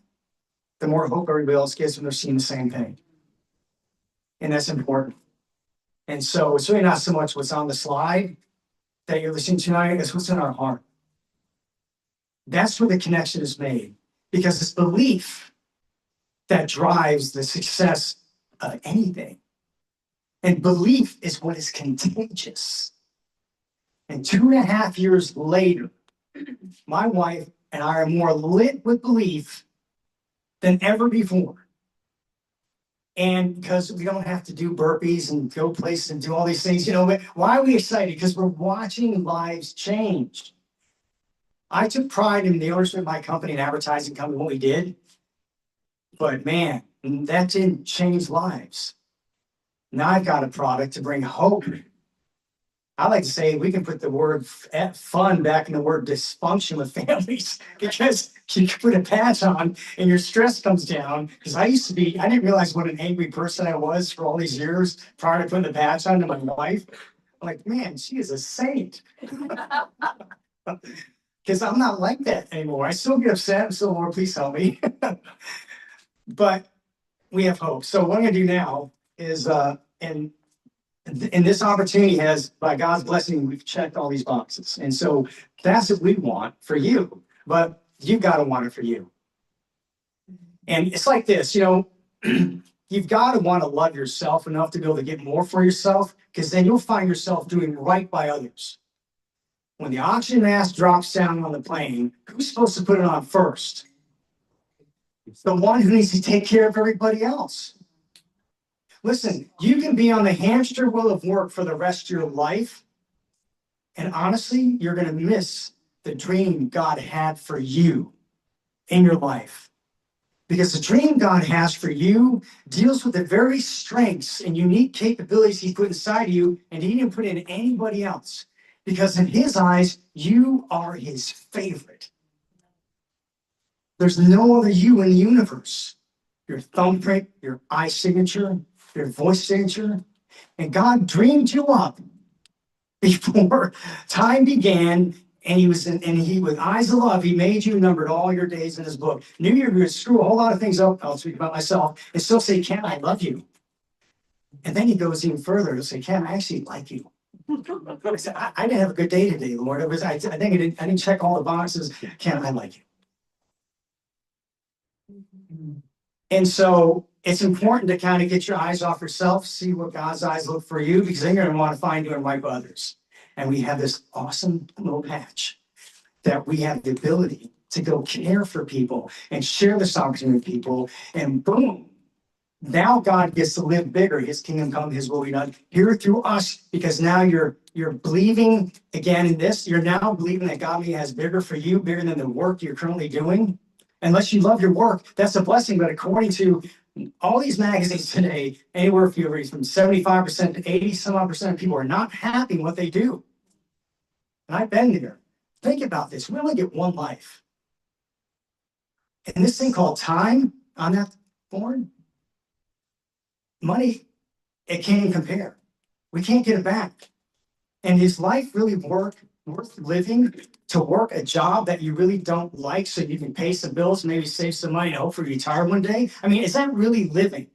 the more hope everybody else gets when they're seeing the same thing. And that's important. And so it's really not so much what's on the slide that you're listening to tonight, it's what's in our heart. That's where the connection is made, because it's belief that drives the success of anything. And belief is what is contagious. And 2.5 years later, my wife and I are more lit with belief than ever before. And because we don't have to do burpees and go places and do all these things, you know, why are we excited? Because we're watching lives change. I took pride in the ownership of my company and advertising company, what we did. But man, that didn't change lives. Now I've got a product to bring hope. I like to say we can put the word fun back in the word dysfunction with families because you can put a patch on and your stress comes down. Because I didn't realize what an angry person I was for all these years prior to putting the patch on to my wife. I'm like, man, she is a saint. Because I'm not like that anymore. I still get upset. I'm still, Lord, please help me. But we have hope. So what I'm going to do now is, and this opportunity has, by God's blessing, we've checked all these boxes. And so that's what we want for you, but you've got to want it for you. And it's like this, you've got to want to love yourself enough to be able to get more for yourself, because then you'll find yourself doing right by others. When the oxygen mask drops down on the plane, who's supposed to put it on first? It's the one who needs to take care of everybody else. Listen, you can be on the hamster wheel of work for the rest of your life, and honestly, you're going to miss the dream God had for you in your life. Because the dream God has for you deals with the very strengths and unique capabilities He put inside of you, and He didn't put in anybody else. Because in His eyes, you are His favorite. There's no other you in the universe. Your thumbprint, your eye signature, your voice signature, and God dreamed you up before time began, and he with eyes of love, He made you, numbered all your days in His book. Knew you were going to screw a whole lot of things up. I'll speak about myself and still say, Ken, I love you. And then He goes even further. He'll say, Ken, I actually like you. I said, I didn't have a good day today, Lord. I think I didn't check all the boxes. Ken, I like you. And so it's important to kind of get your eyes off yourself, see what God's eyes look for you, because then you're going to want to find doing right by others. And we have this awesome little patch that we have the ability to go care for people and share this opportunity with people. And boom, now God gets to live bigger. His kingdom come, His will be done here through us, because now you're believing again in this. You're now believing that God has bigger for you, bigger than the work you're currently doing. Unless you love your work, that's a blessing. But according to all these magazines today, anywhere from 75% to 80% of people are not happy in what they do. And I've been there. Think about this. We only get one life. And this thing called time on that board, money, it can't even compare. We can't get it back. And is life really worth living, to work a job that you really don't like so you can pay some bills, maybe save some money and hopefully retire one day? I mean, is that really living?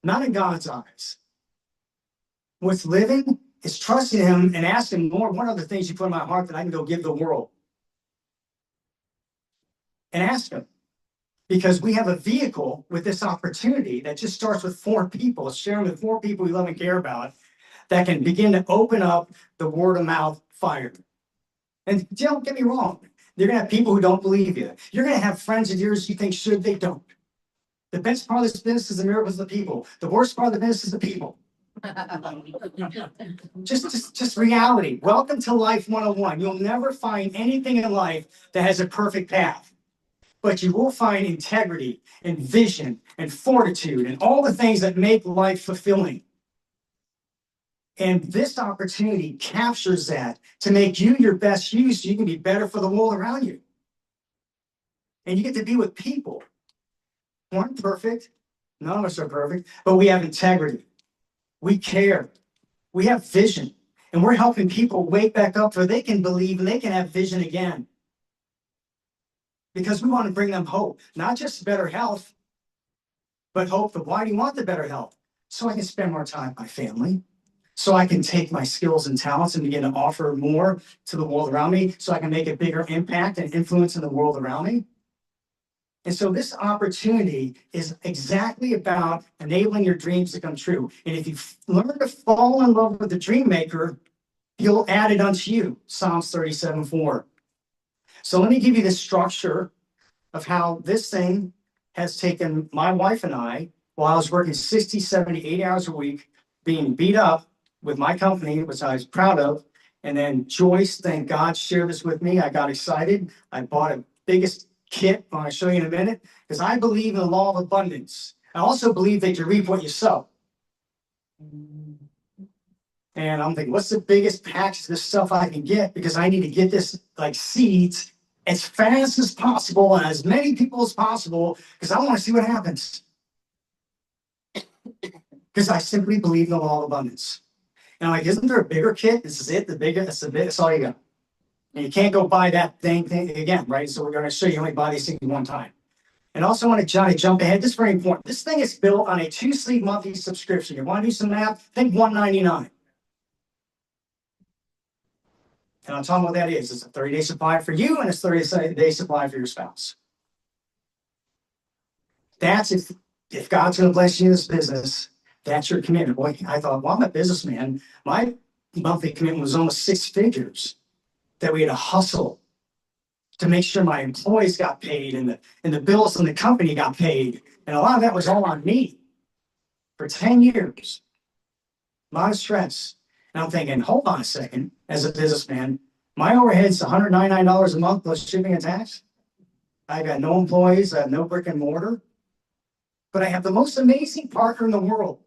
Not in God's eyes. What's living is trusting Him and asking, Lord, what are the things you put in my heart that I can go give the world? And ask Him. Because we have a vehicle with this opportunity that just starts with 4 people, sharing with 4 people we love and care about, that can begin to open up the word of mouth fire. And don't get me wrong, you're going to have people who don't believe you. You're going to have friends of yours you think should, they don't. The best part of this business is the miracles of the people. The worst part of the business is the people. Just reality. Welcome to Life 101. You'll never find anything in life that has a perfect path. But you will find integrity and vision and fortitude and all the things that make life fulfilling. And this opportunity captures that to make you your best use so you can be better for the world around you. And you get to be with people who aren't perfect. None of us are perfect, but we have integrity. We care. We have vision. And we're helping people wake back up so they can believe and they can have vision again. Because we want to bring them hope, not just better health, but hope. But why do you want the better health? So I can spend more time with my family. So I can take my skills and talents and begin to offer more to the world around me, so I can make a bigger impact and influence in the world around me. And so this opportunity is exactly about enabling your dreams to come true. And if you learn to fall in love with the dream maker, He'll add it unto you. Psalms 37:4. So let me give you the structure of how this thing has taken my wife and I, while I was working 60, 70, 80 hours a week, being beat up with my company, which I was proud of. And then Joyce, thank God, shared this with me. I got excited. I bought a biggest kit, I'll show you in a minute, because I believe in the law of abundance. I also believe that you reap what you sow. And I'm thinking, what's the biggest package of this stuff I can get? Because I need to get this like seeds as fast as possible and as many people as possible, because I want to see what happens. Because I simply believe in the law of abundance. And I'm like, isn't there a bigger kit? This is it, the bigger, that's all you got. And you can't go buy that thing again, right? So we're going to show you only buy these things one time. And also want to jump ahead. This is very important. This thing is built on a 2-sleep monthly subscription. You want to do some math? Think $199. And I'm talking what that is. It's a 30-day supply for you, and it's a 30-day supply for your spouse. That's if God's going to bless you in this business, that's your commitment. Boy, I thought, well, I'm a businessman. My monthly commitment was almost 6 figures that we had to hustle to make sure my employees got paid and the bills from the company got paid. And a lot of that was all on me for 10 years. A lot of stress. And I'm thinking, hold on a second, as a businessman, my overhead's $199 a month plus shipping and tax. I got no employees, I have no brick and mortar. But I have the most amazing partner in the world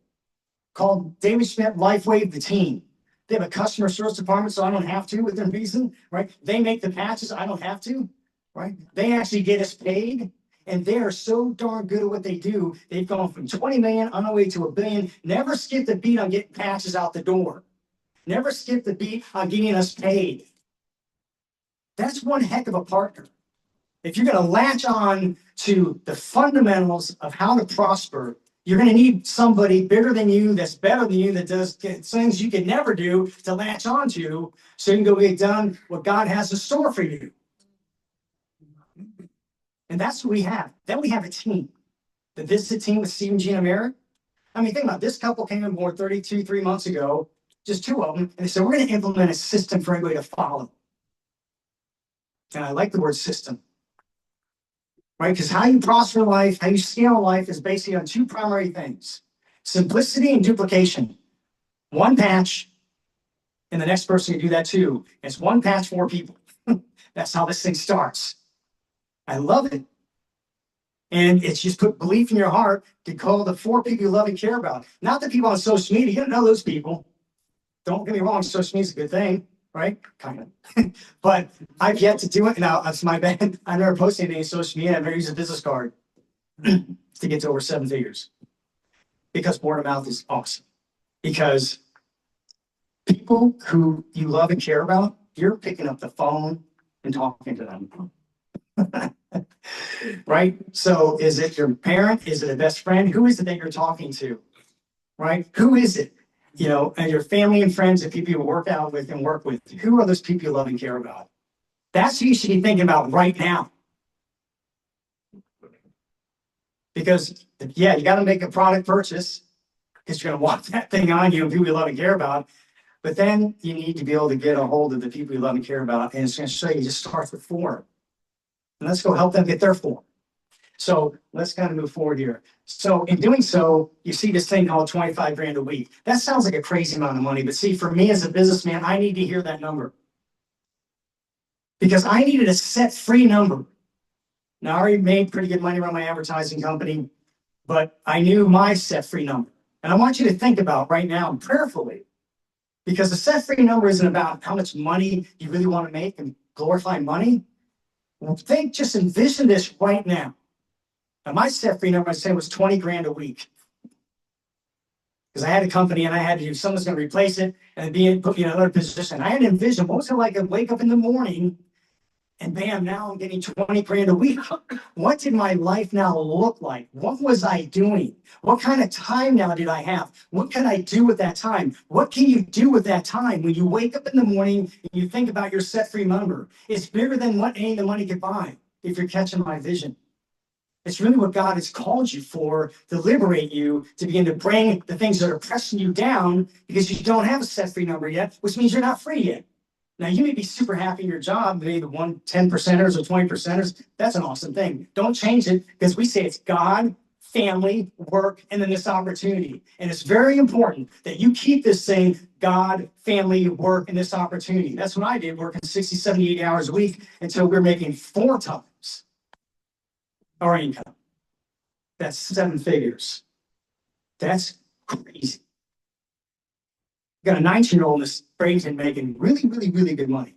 called David Schmidt LifeWave, the team. They have a customer service department, so I don't have to within reason, right? They make the patches, I don't have to, right? They actually get us paid, and they are so darn good at what they do. They've gone from 20 million on the way to $1 billion, never skipped a beat on getting patches out the door. Never skipped a beat on getting us paid. That's one heck of a partner. If you're going to latch on to the fundamentals of how to prosper, you're going to need somebody bigger than you, that's better than you, that does things you can never do to latch onto, so you can go get done what God has in store for you. And that's what we have. Then we have a team. This is a team with Stephen, Gina, and Merritt. I mean, think about it. This couple came on board 3 months ago, just 2 of them, and they said, we're going to implement a system for everybody to follow. And I like the word system. Right? Because how you prosper in life, how you scale in life is basically on 2 primary things: simplicity and duplication. One patch, and the next person can do that too. It's one patch, 4 people. That's how this thing starts. I love it. And it's just put belief in your heart to call the 4 people you love and care about. Not the people on social media. You don't know those people. Don't get me wrong, social media is a good thing, right? Kind of. But I've yet to do it. Now, that's my bad. I've never posted anything on social media. I've never used a business card to get to over 7 figures. Because word of mouth is awesome. Because people who you love and care about, you're picking up the phone and talking to them. Right? So is it your parent? Is it a best friend? Who is it that you're talking to? Right? Who is it? You know, and your family and friends and people you work out with and work with. Who are those people you love and care about? That's who you should be thinking about right now. Because, yeah, you got to make a product purchase because you're going to want that thing on you and people you love and care about. But then you need to be able to get a hold of the people you love and care about. And it's going to show you just start with 4. And let's go help them get their 4. So let's kind of move forward here. So in doing so, you see this thing called 25 grand a week. That sounds like a crazy amount of money. But see, for me as a businessman, I need to hear that number. Because I needed a set free number. Now, I already made pretty good money around my advertising company, but I knew my set free number. And I want you to think about right now prayerfully, because the set free number isn't about how much money you really want to make and glorify money. Well, just envision this right now. Now, my set free number, I said, was 20 grand a week. Because I had a company and I had to do, someone's going to replace it and put me in another position. I had to envision what was it like to wake up in the morning and bam, now I'm getting 20 grand a week. What did my life now look like? What was I doing? What kind of time now did I have? What can I do with that time? What can you do with that time when you wake up in the morning and you think about your set free number? It's bigger than what any of the money could buy, if you're catching my vision. It's really what God has called you for, to liberate you, to begin to bring the things that are pressing you down because you don't have a set free number yet, which means you're not free yet. Now, you may be super happy in your job, maybe the 10%ers or 20%ers. That's an awesome thing. Don't change it, because we say it's God, family, work, and then this opportunity. And it's very important that you keep this thing God, family, work, and this opportunity. That's what I did, working 60, 70, 80 hours a week until we're making 4 times our income. That's 7 figures. That's crazy. got a 19-year-old in this Bradenton making really, really, really good money.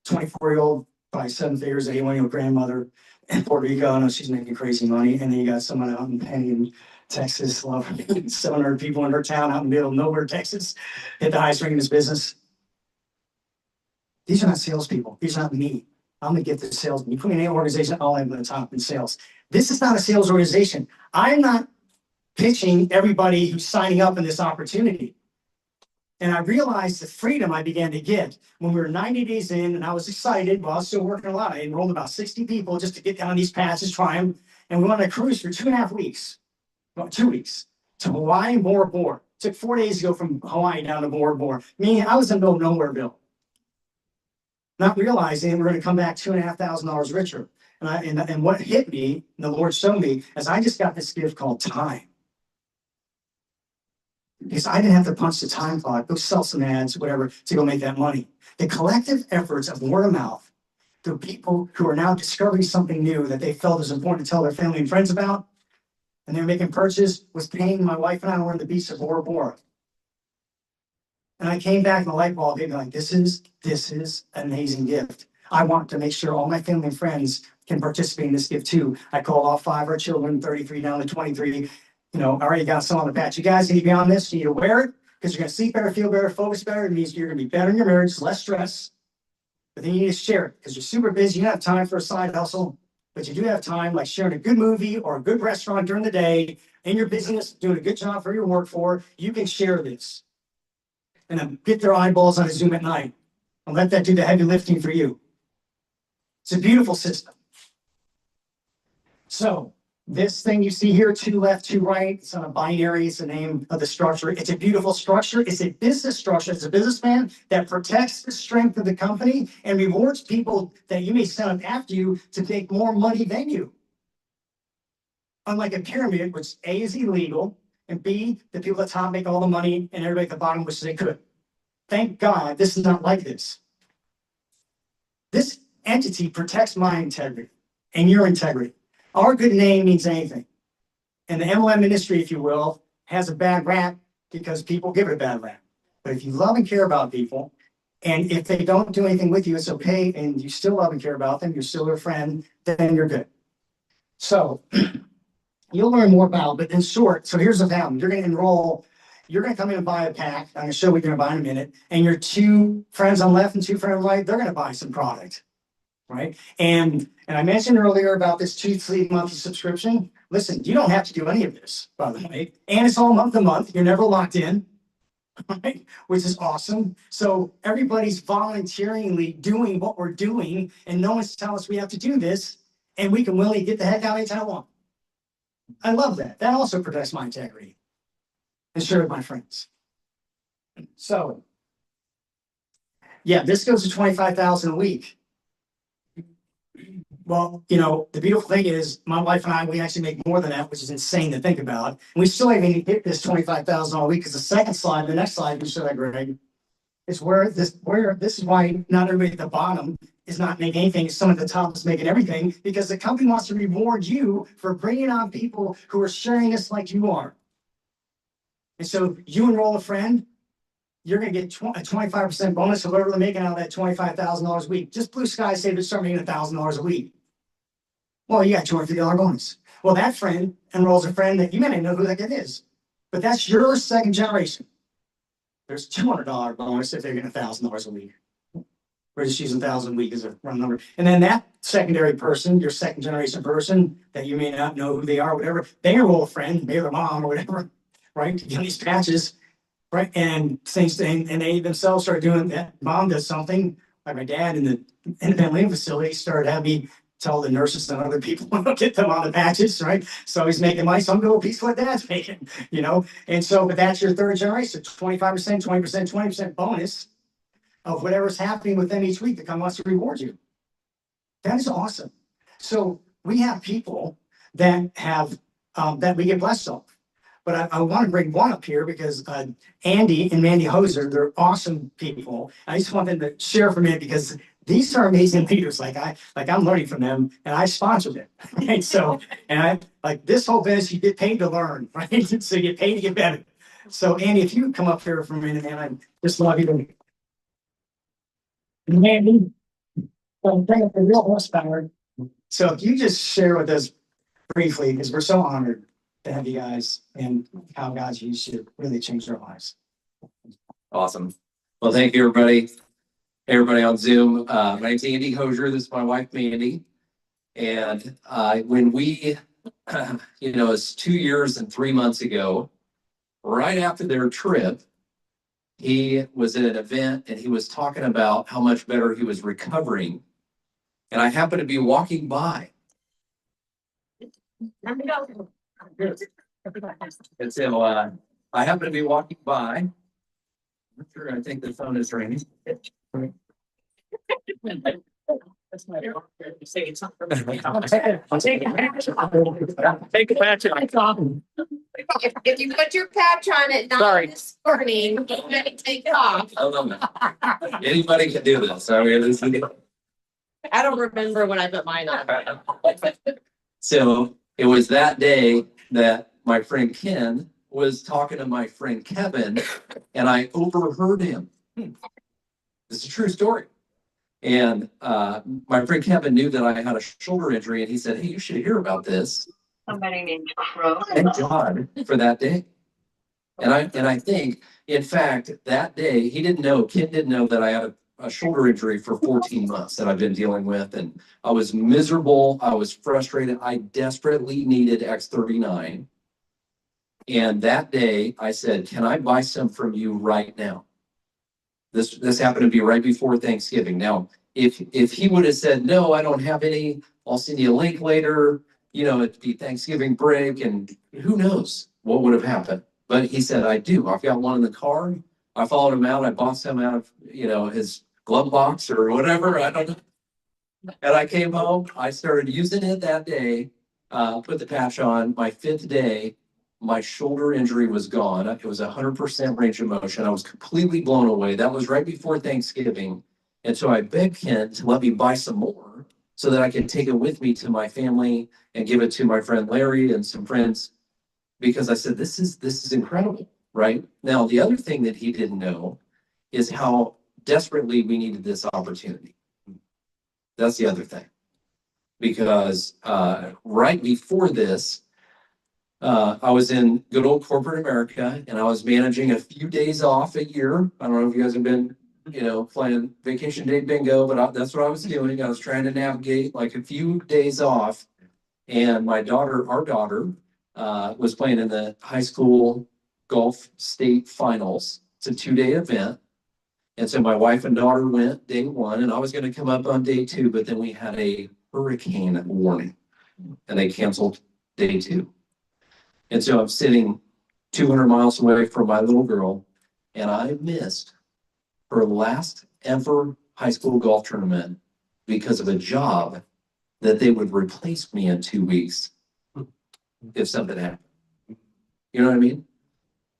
24-year-old, probably 7 figures, 81-year-old grandmother in Puerto Rico. I know she's making crazy money. And then you got someone out in Penny in Texas, 700 people in her town out in the middle of nowhere, Texas, hit the highest rank in this business. These are not salespeople. These are not me. I'm gonna get the sales. You put me in any organization, I'll have the top in sales. This is not a sales organization. I'm not pitching everybody who's signing up in this opportunity. And I realized the freedom I began to get when we were 90 days in, and I was excited. Well, I was still working a lot. I enrolled about 60 people just to get down these patches, try them. And we went on a cruise for 2.5 weeks, well, 2 weeks, to Hawaii, Bora Bora. Took 4 days to go from Hawaii down to Bora Bora. Meaning I was in the middle of nowhere, Bill. Not realizing we're going to come back $2,500 richer. And what hit me, and the Lord showed me, is I just got this gift called time. Because I didn't have to punch the time clock, go sell some ads, whatever, to go make that money. The collective efforts of word of mouth, the people who are now discovering something new that they felt is important to tell their family and friends about, and they're making purchases, was paying my wife and I were on the beach of Bora Bora. And I came back and the light bulb hit me like, this is an amazing gift. I want to make sure all my family and friends can participate in this gift too. I called all 5 of our children, 33 down to 23. I already got some on the patch. You guys need to be on this. You need to wear it because you're going to sleep better, feel better, focus better. It means you're going to be better in your marriage, less stress. But then you need to share it because you're super busy. You don't have time for a side hustle, but you do have time like sharing a good movie or a good restaurant during the day in your business, doing a good job for your work for. You can share this and then get their eyeballs on a Zoom at night and let that do the heavy lifting for you. It's a beautiful system. So this thing you see here, 2 left, 2 right, it's on a binary, it's the name of the structure. It's a beautiful structure. It's a business structure. It's a businessman that protects the strength of the company and rewards people that you may send up after you to make more money than you. Unlike a pyramid, which A is illegal, and B, the people at the top make all the money and everybody at the bottom wishes they could. Thank God this is not like this. This entity protects my integrity and your integrity. Our good name means anything. And the MLM industry, if you will, has a bad rap because people give it a bad rap. But if you love and care about people, and if they don't do anything with you, it's okay, and you still love and care about them, you're still their friend, then you're good. So you'll learn more about it, but in short, so here's the pattern. You're going to enroll, you're going to come in and buy a pack. I'm going to show you what you're going to buy in a minute. And your 2 friends on left and 2 friends on right, they're going to buy some product. Right. And I mentioned earlier about this 2-3 monthly subscription. Listen, you don't have to do any of this, by the way. And it's all month to month. You're never locked in, right? Which is awesome. So everybody's voluntarily doing what we're doing, and no one's telling us we have to do this, and we can willingly get the heck out anytime I want. I love that. That also protects my integrity and share with my friends. So, yeah, this goes to 25,000 a week. Well, the beautiful thing is my wife and I, we actually make more than that, which is insane to think about. And we still haven't hit this 25,000 a week because the second slide, the next slide, you show that, Greg, is where this is why not everybody at the bottom is not making anything. Someone at the top is making everything because the company wants to reward you for bringing on people who are sharing this like you are. And so you enroll a friend, you're going to get a 25% bonus of whatever they're making out of that $25,000 a week. Just blue sky say they start making $1,000 a week. Well, you got $250 bonus. Well, that friend enrolls a friend that you may not know who that kid is, but that's your second generation. There's $200 bonus if they're getting $1,000 a week. We're just using 1,000 a week as a run number. And then that secondary person, your second generation person that you may not know who they are, whatever, they enroll a friend, maybe their mom or whatever, right? To get these patches. Right. And they themselves start doing that. Mom does something like my dad in the independent living facility started having me tell the nurses and other people get them on the patches. Right. So he's making money. Some go a piece of what dad's making, And so, but that's your third generation, 25%, 20%, 20% bonus of whatever's happening with them each week. The company wants to reward you. That is awesome. So we have people that have that we get blessed off. But I want to bring one up here because Andy and Mandy Hoser, they're awesome people. I just want them to share from it because these are amazing leaders. I'm learning from them, and I sponsor them. And so, and I like this whole business, you get paid to learn, right? So you get paid to get better. So Andy, if you come up here for a minute, man, I just love you to. Andy, bring up the real horsepower. So if you just share with us briefly, because we're so honored to have you guys and how God's used you to really change our lives. Awesome. Well, thank you, everybody. Hey, everybody on Zoom. My name's Andy Hosier. This is my wife, Mandy. And when we, it's 2 years and 3 months ago, right after their trip, he was at an event and he was talking about how much better he was recovering. And I happened to be walking by. And so I happened to be walking by. I'm sure I think the phone is ringing. I'll take a patch. If you put your patch on at Sorry. 9 this morning, you better take it off. I don't know. Anybody can do this. I mean, this is. I don't remember when I put mine on. So it was that day that my friend Ken was talking to my friend Kevin, and I overheard him. This is a true story. And my friend Kevin knew that I had a shoulder injury, and he said, "Hey, you should hear about this." Somebody named Crow. Thank God for that day. And I think, in fact, that day Ken didn't know that I had a shoulder injury for 14 months that I've been dealing with, and I was miserable. I was frustrated. I desperately needed X39. And that day I said, "Can I buy some from you right now?" This happened to be right before Thanksgiving. Now, if he would have said, "No, I don't have any, I'll send you a link later," it'd be Thanksgiving break, and who knows what would have happened. But he said, "I do. I've got one in the car." I followed him out. I bought some out of, his glove box or whatever. I don't know. And I came home. I started using it that day, put the patch on. My 5th day, my shoulder injury was gone. It was 100% range of motion. I was completely blown away. That was right before Thanksgiving. And so I begged Ken to let me buy some more so that I could take it with me to my family and give it to my friend Larry and some friends, because I said, this is incredible, right? Now, the other thing that he didn't know is how desperately we needed this opportunity. That's the other thing. Because right before this, I was in good old corporate America, and I was managing a few days off a year. I don't know if you guys have been, playing vacation day bingo, but that's what I was doing. I was trying to navigate like a few days off, and our daughter, was playing in the high school golf state finals. It's a 2-day event. And so my wife and daughter went day 1, and I was going to come up on day 2, but then we had a hurricane warning, and they canceled day 2. And so I'm sitting 200 miles away from my little girl, and I missed her last ever high school golf tournament because of a job that they would replace me in 2 weeks if something happened. You know what I mean?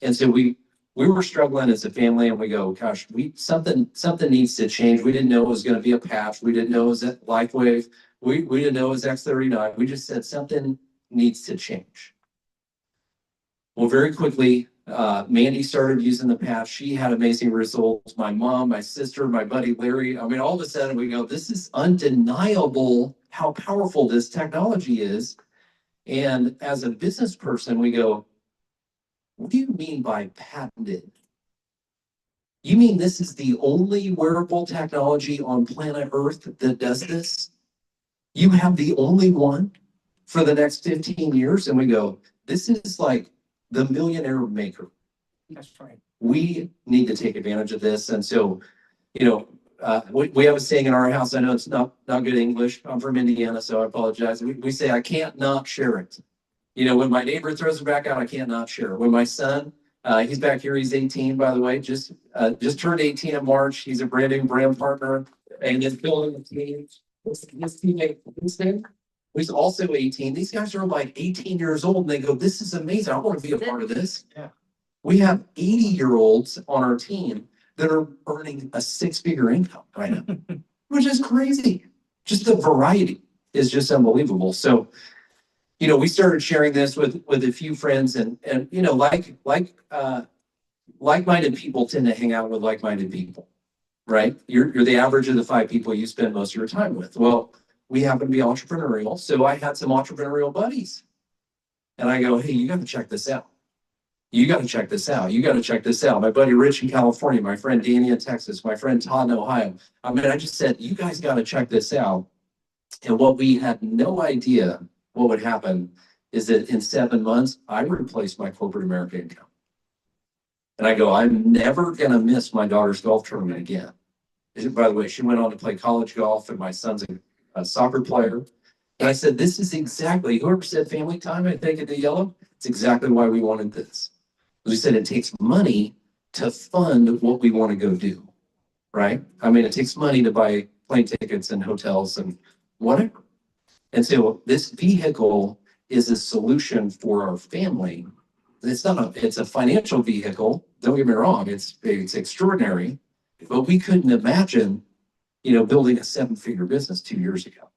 And so we were struggling as a family, and we go, gosh, something needs to change. We didn't know it was going to be a patch. We didn't know it was at LifeWave. We didn't know it was X39. We just said something needs to change. Well, very quickly, Mandy started using the patch. She had amazing results. My mom, my sister, my buddy Larry. I mean, all of a sudden we go, this is undeniable how powerful this technology is. And as a business person, we go, what do you mean by patented? You mean this is the only wearable technology on planet Earth that does this? You have the only one for the next 15 years? And we go, this is like the millionaire maker. That's right. We need to take advantage of this. And so, we have a saying in our house. I know it's not good English. I'm from Indiana, so I apologize. We say, I can't not share it. When my neighbor throws it back out, I can't not share it. When my son, he's back here, he's 18, by the way, just turned 18 in March. He's a brand new brand partner, and is building a team. His teammate, who's also 18. These guys are like 18 years old, and they go, this is amazing. I want to be a part of this. Yeah. We have 80-year-olds on our team that are earning a 6-figure income right now, which is crazy. Just the variety is just unbelievable. So, we started sharing this with a few friends, and like like-minded people tend to hang out with like-minded people, right? You're the average of the 5 people you spend most of your time with. Well, we happen to be entrepreneurial, so I had some entrepreneurial buddies. And I go, hey, you got to check this out. You got to check this out. You got to check this out. My buddy Rich in California, my friend Danny in Texas, my friend Todd in Ohio. I mean, I just said, you guys got to check this out. And what we had no idea what would happen is that in 7 months, I replaced my corporate America income. And I go, I'm never going to miss my daughter's golf tournament again. By the way, she went on to play college golf, and my son's a soccer player. And I said, this is exactly, whoever said family time, I think, at the Yellow, it's exactly why we wanted this. We said it takes money to fund what we want to go do, right? I mean, it takes money to buy plane tickets and hotels and whatever. And so this vehicle is a solution for our family. It's a financial vehicle. Don't get me wrong, it's extraordinary, but we couldn't imagine, building a 7-figure business 2 years ago,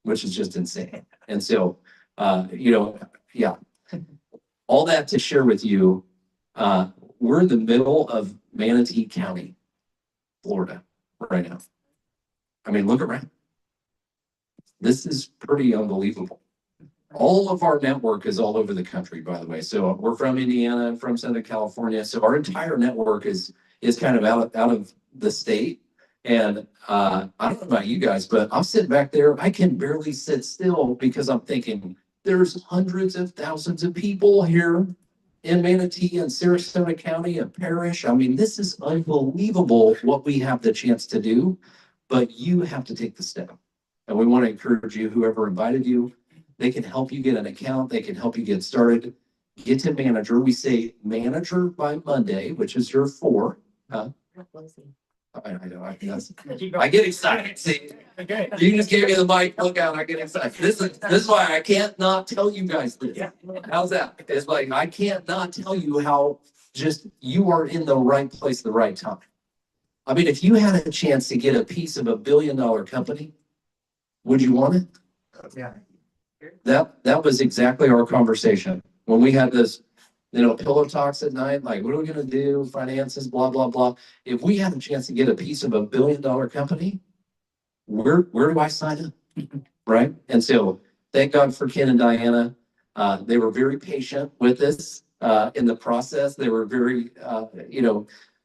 which is just insane. And so, yeah, all that to share with you, we're in the middle of Manatee County, Florida, right now. I mean, look around. This is pretty unbelievable. All of our network is all over the country, by the way. So we're from Indiana, from Southern California. So our entire network is kind of out of the state. And I don't know about you guys, but I'm sitting back there. I can barely sit still because I'm thinking there's hundreds of thousands of people here in Manatee and Sarasota County and Parish. I mean, this is unbelievable what we have the chance to do, but you have to take the step. And we want to encourage you, whoever invited you, they can help you get an account. They can help you get started. Get to manager. We say manager by Monday, which is your 4. Huh? I know. I get excited. See, you just gave me the mic. Look out! I get excited. This is why I can't not tell you guys this. How's that? It's like I can't not tell you how just you are in the right place at the right time. I mean, if you had a chance to get a piece of $1 billion company, would you want it? Yeah. That was exactly our conversation when we had this, pillow talks at night. Like, what are we going to do? Finances, blah, blah, blah. If we had a chance to get a piece of $1 billion company, where do I sign up? Right. And so thank God for Ken and Diana. They were very patient with us in the process. They were very,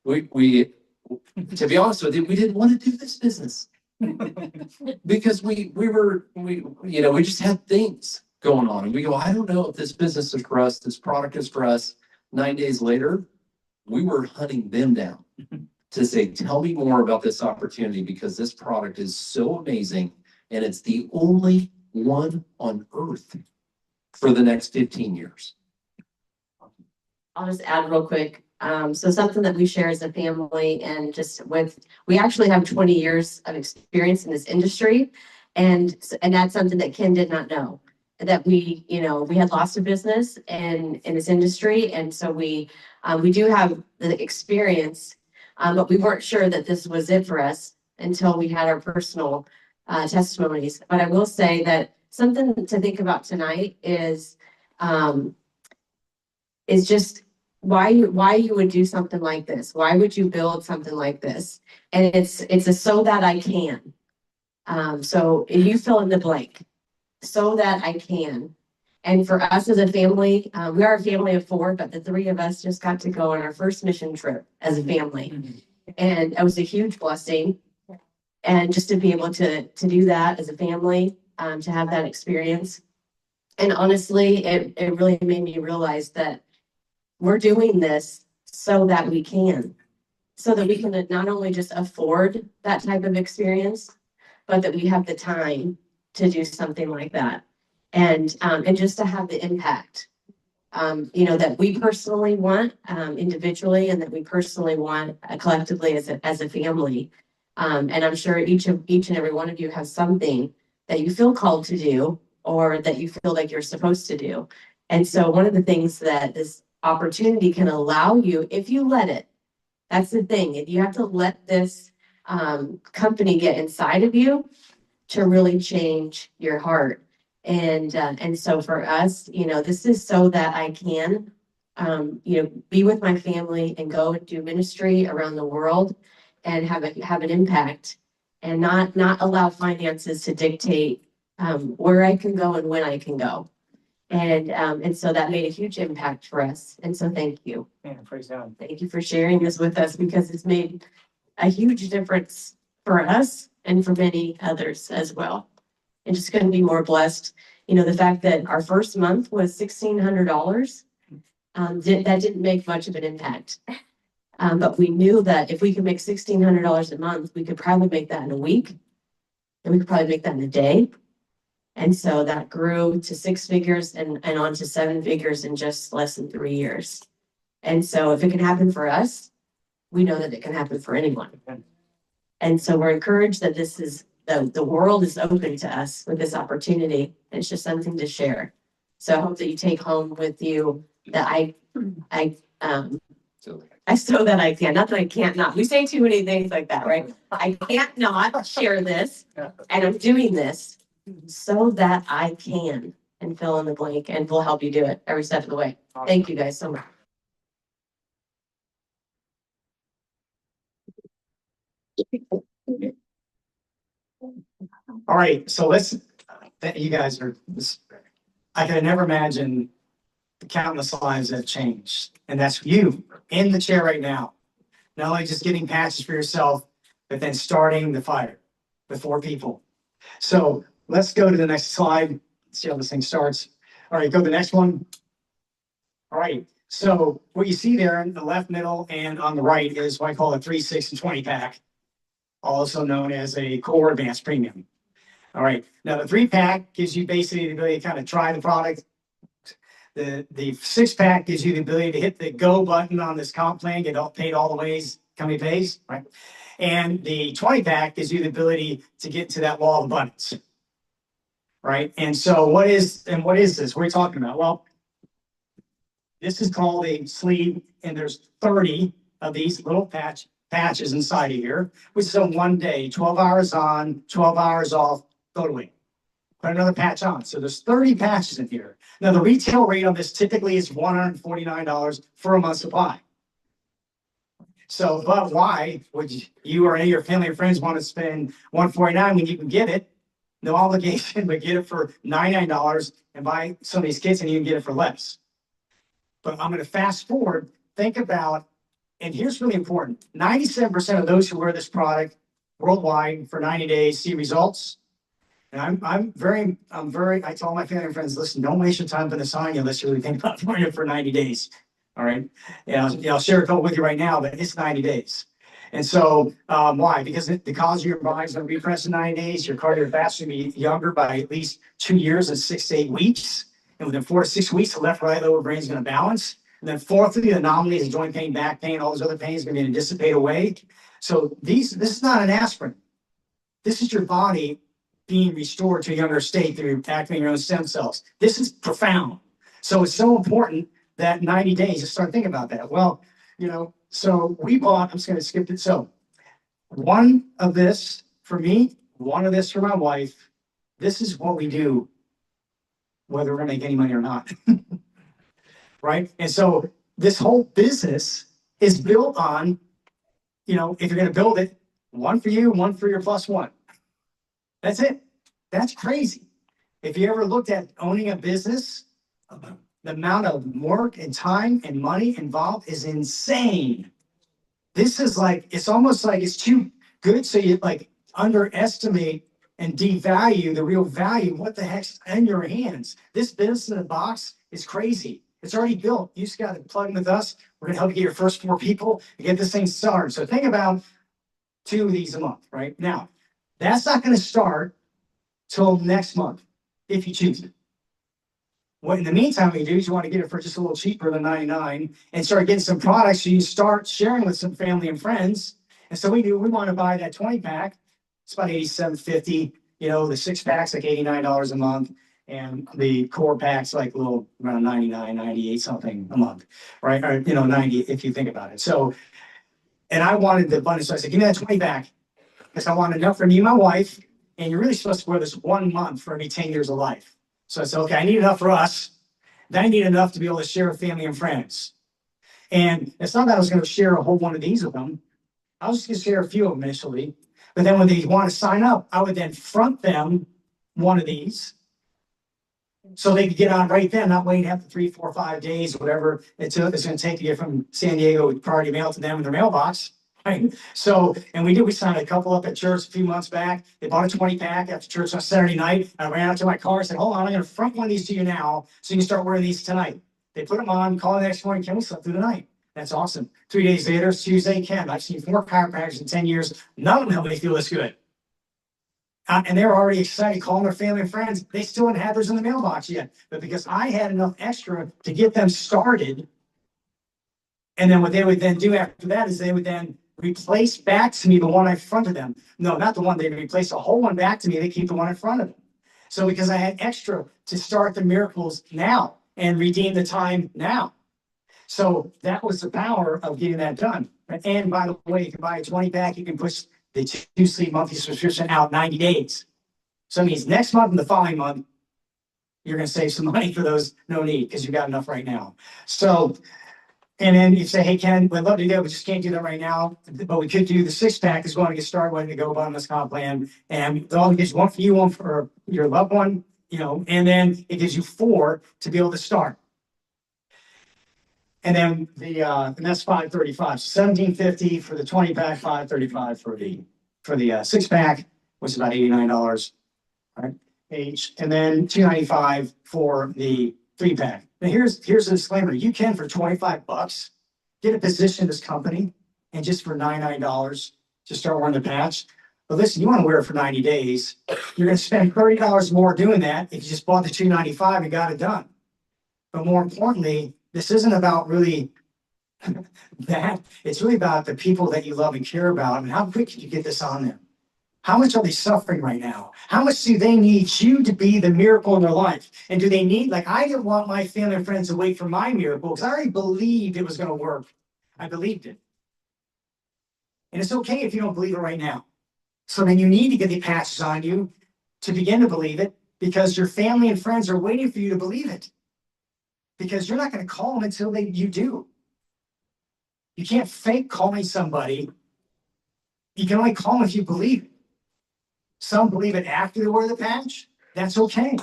we, to be honest with you, we didn't want to do this business. Because we just had things going on, and we go, I don't know if this business is for us, this product is for us. 9 days later, we were hunting them down to say, tell me more about this opportunity, because this product is so amazing, and it's the only one on earth for the next 15 years. I'll just add real quick. So something that we share as a family, and we actually have 20 years of experience in this industry. And that's something that Ken did not know, that we had lost a business in this industry. And so we do have the experience, but we weren't sure that this was it for us until we had our personal testimonies. But I will say that something to think about tonight is just why you would do something like this. Why would you build something like this? And it's a so that I can. So you fill in the blank, so that I can. And for us as a family, we are a family of 4, but the 3 of us just got to go on our first mission trip as a family. And it was a huge blessing. And just to be able to do that as a family, to have that experience. And honestly, it really made me realize that we're doing this so that we can not only just afford that type of experience, but that we have the time to do something like that. And just to have the impact, that we personally want individually, and that we personally want collectively as a family. And I'm sure each and every one of you has something that you feel called to do, or that you feel like you're supposed to do. And so one of the things that this opportunity can allow you, if you let it, that's the thing. If you have to let this company get inside of you to really change your heart. And so for us, this is so that I can. be with my family and go and do ministry around the world and have an impact and not allow finances to dictate where I can go and when I can go. And so that made a huge impact for us. And so thank you. Man, praise God. Thank you for sharing this with us because it's made a huge difference for us and for many others as well. And just going to be more blessed. The fact that our first month was $1,600, that didn't make much of an impact. But we knew that if we could make $1,600 a month, we could probably make that in a week. And we could probably make that in a day. And so that grew to 6 figures and on to 7 figures in just less than 3 years. And so if it can happen for us, we know that it can happen for anyone. And so we're encouraged that this is the world is open to us with this opportunity. It's just something to share. So I hope that you take home with you that I so that I can, not that I can't not. We say too many things like that, right? I can't not share this, and I'm doing this so that I can, and fill in the blank, and we'll help you do it every step of the way. Thank you guys so much. All right, so you guys are, I could never imagine the countless lives that have changed. And that's you in the chair right now. Not only just getting patches for yourself, but then starting the fire with 4 people. So let's go to the next slide. See how this thing starts. All right, go to the next one. All right, so what you see there in the left, middle, and on the right is what I call a 3, 6, and 20 pack, also known as a Core Advanced Premium. All right, now the 3-pack gives you basically the ability to kind of try the product. The 6-pack gives you the ability to hit the go button on this comp plan, get paid all the ways company pays, right? And the 20-pack gives you the ability to get to that wall of abundance, right? And so what is this? What are we talking about? Well, this is called a sleeve, and there's 30 of these little patches inside of here, which is a 1 day, 12 hours on, 12 hours off, totally. Put another patch on. So there's 30 patches in here. Now the retail rate on this typically is $149 for a month supply. So, but why would you or any of your family or friends want to spend $149 when you can get it? No obligation, but get it for $99 and buy some of these kits and you can get it for less. But I'm going to fast forward. Think about, and here's really important: 97% of those who wear this product worldwide for 90 days see results. And I tell all my family and friends, listen, don't waste your time putting this on you unless you really think about wearing it for 90 days. All right. And I'll share a couple with you right now, but it's 90 days. And so why? Because the cause of your body's going to repress in 90 days. Your cardiovascular will be younger by at least 2 years and 6 to 8 weeks. And within 4 to 6 weeks, the left, right, lower brain is going to balance. And then fourthly, the anomalies of joint pain, back pain, all those other pains are going to dissipate away. So this is not an aspirin. This is your body being restored to a younger state through activating your own stem cells. This is profound. So it's so important that 90 days, just start thinking about that. Well, so we bought, I'm just going to skip it. So one of this for me, one of this for my wife. This is what we do, whether we're going to make any money or not. Right? And so this whole business is built on, if you're going to build it, one for you, one for your plus one. That's it. That's crazy. If you ever looked at owning a business, the amount of work and time and money involved is insane. This is it's almost like it's too good. So you underestimate and devalue the real value. What the heck's in your hands? This business in a box is crazy. It's already built. You just got to plug in with us. We're going to help you get your first 4 people and get this thing started. So think about 2 of these a month, right? Now, that's not going to start till next month, if you choose it. What in the meantime we do is you want to get it for just a little cheaper than $99 and start getting some products so you start sharing with some family and friends. And so we want to buy that 20-pack. It's about $87.50. The 6-pack's like $89 a month. And the core pack's like a little around $99, $98 something a month, right? Or, 90 if you think about it. So, and I wanted the abundance. So I said, give me that 20-pack because I want enough for me and my wife. And you're really supposed to wear this 1 month for every 10 years of life. So I said, okay, I need enough for us. Then I need enough to be able to share with family and friends. And it's not that I was gonna share a whole one of these with them. I was just gonna share a few of them initially. But then when they want to sign up, I would then front them one of these. So they could get on right then, not wait after 3, 4, 5 days, whatever it's gonna take to get from San Diego priority mail to them in their mailbox. Right? So, and we signed a couple up at church a few months back. They bought a 20-pack after church on Saturday night. I ran out to my car and said, hold on, I'm gonna front one of these to you now, so you can start wearing these tonight. They put them on, call the next morning, can we sleep through the night? That's awesome. 3 days later, it's Tuesday, Ken. I've seen 4 chiropractors in 10 years. None of them help me feel this good. And they were already excited, calling their family and friends. They still hadn't had theirs in the mailbox yet. But because I had enough extra to get them started, and then what they would then do after that is they would then replace back to me the one I fronted them. No, not the one. They replace a whole one back to me. They keep the one in front of them. So because I had extra to start the miracles now and redeem the time now. So that was the power of getting that done. And by the way, you can buy a 20-pack. You can push the 2-sleep monthly subscription out 90 days. So it means next month and the following month, you're going to save some money for those no need because you've got enough right now. So, and then you say, hey, Ken, we'd love to do that. We just can't do that right now. But we could do the 6-pack is going to get started when to go on this comp plan. And all it gives you one for you, one for your loved one, and then it gives you 4 to be able to start. And then and that's $535, so $1,750 for the 20-pack, $535 for the 6-pack, which is about $89, right? Each, and then $295 for the 3-pack. Now here's the disclaimer: you can for $25 get a position in this company, and just for $99 just start wearing the patch. But listen, you want to wear it for 90 days. You're going to spend $30 more doing that if you just bought the $295 and got it done. But more importantly, this isn't about really that. It's really about the people that you love and care about, and how quick can you get this on them? How much are they suffering right now? How much do they need you to be the miracle in their life? And do they need, like, I didn't want my family and friends to wait for my miracle because I already believed it was going to work. I believed it. And it's okay if you don't believe it right now. So then you need to get the patches on you to begin to believe it, because your family and friends are waiting for you to believe it. Because you're not going to call them until you do. You can't fake calling somebody. You can only call them if you believe it. Some believe it after they wear the patch. That's okay.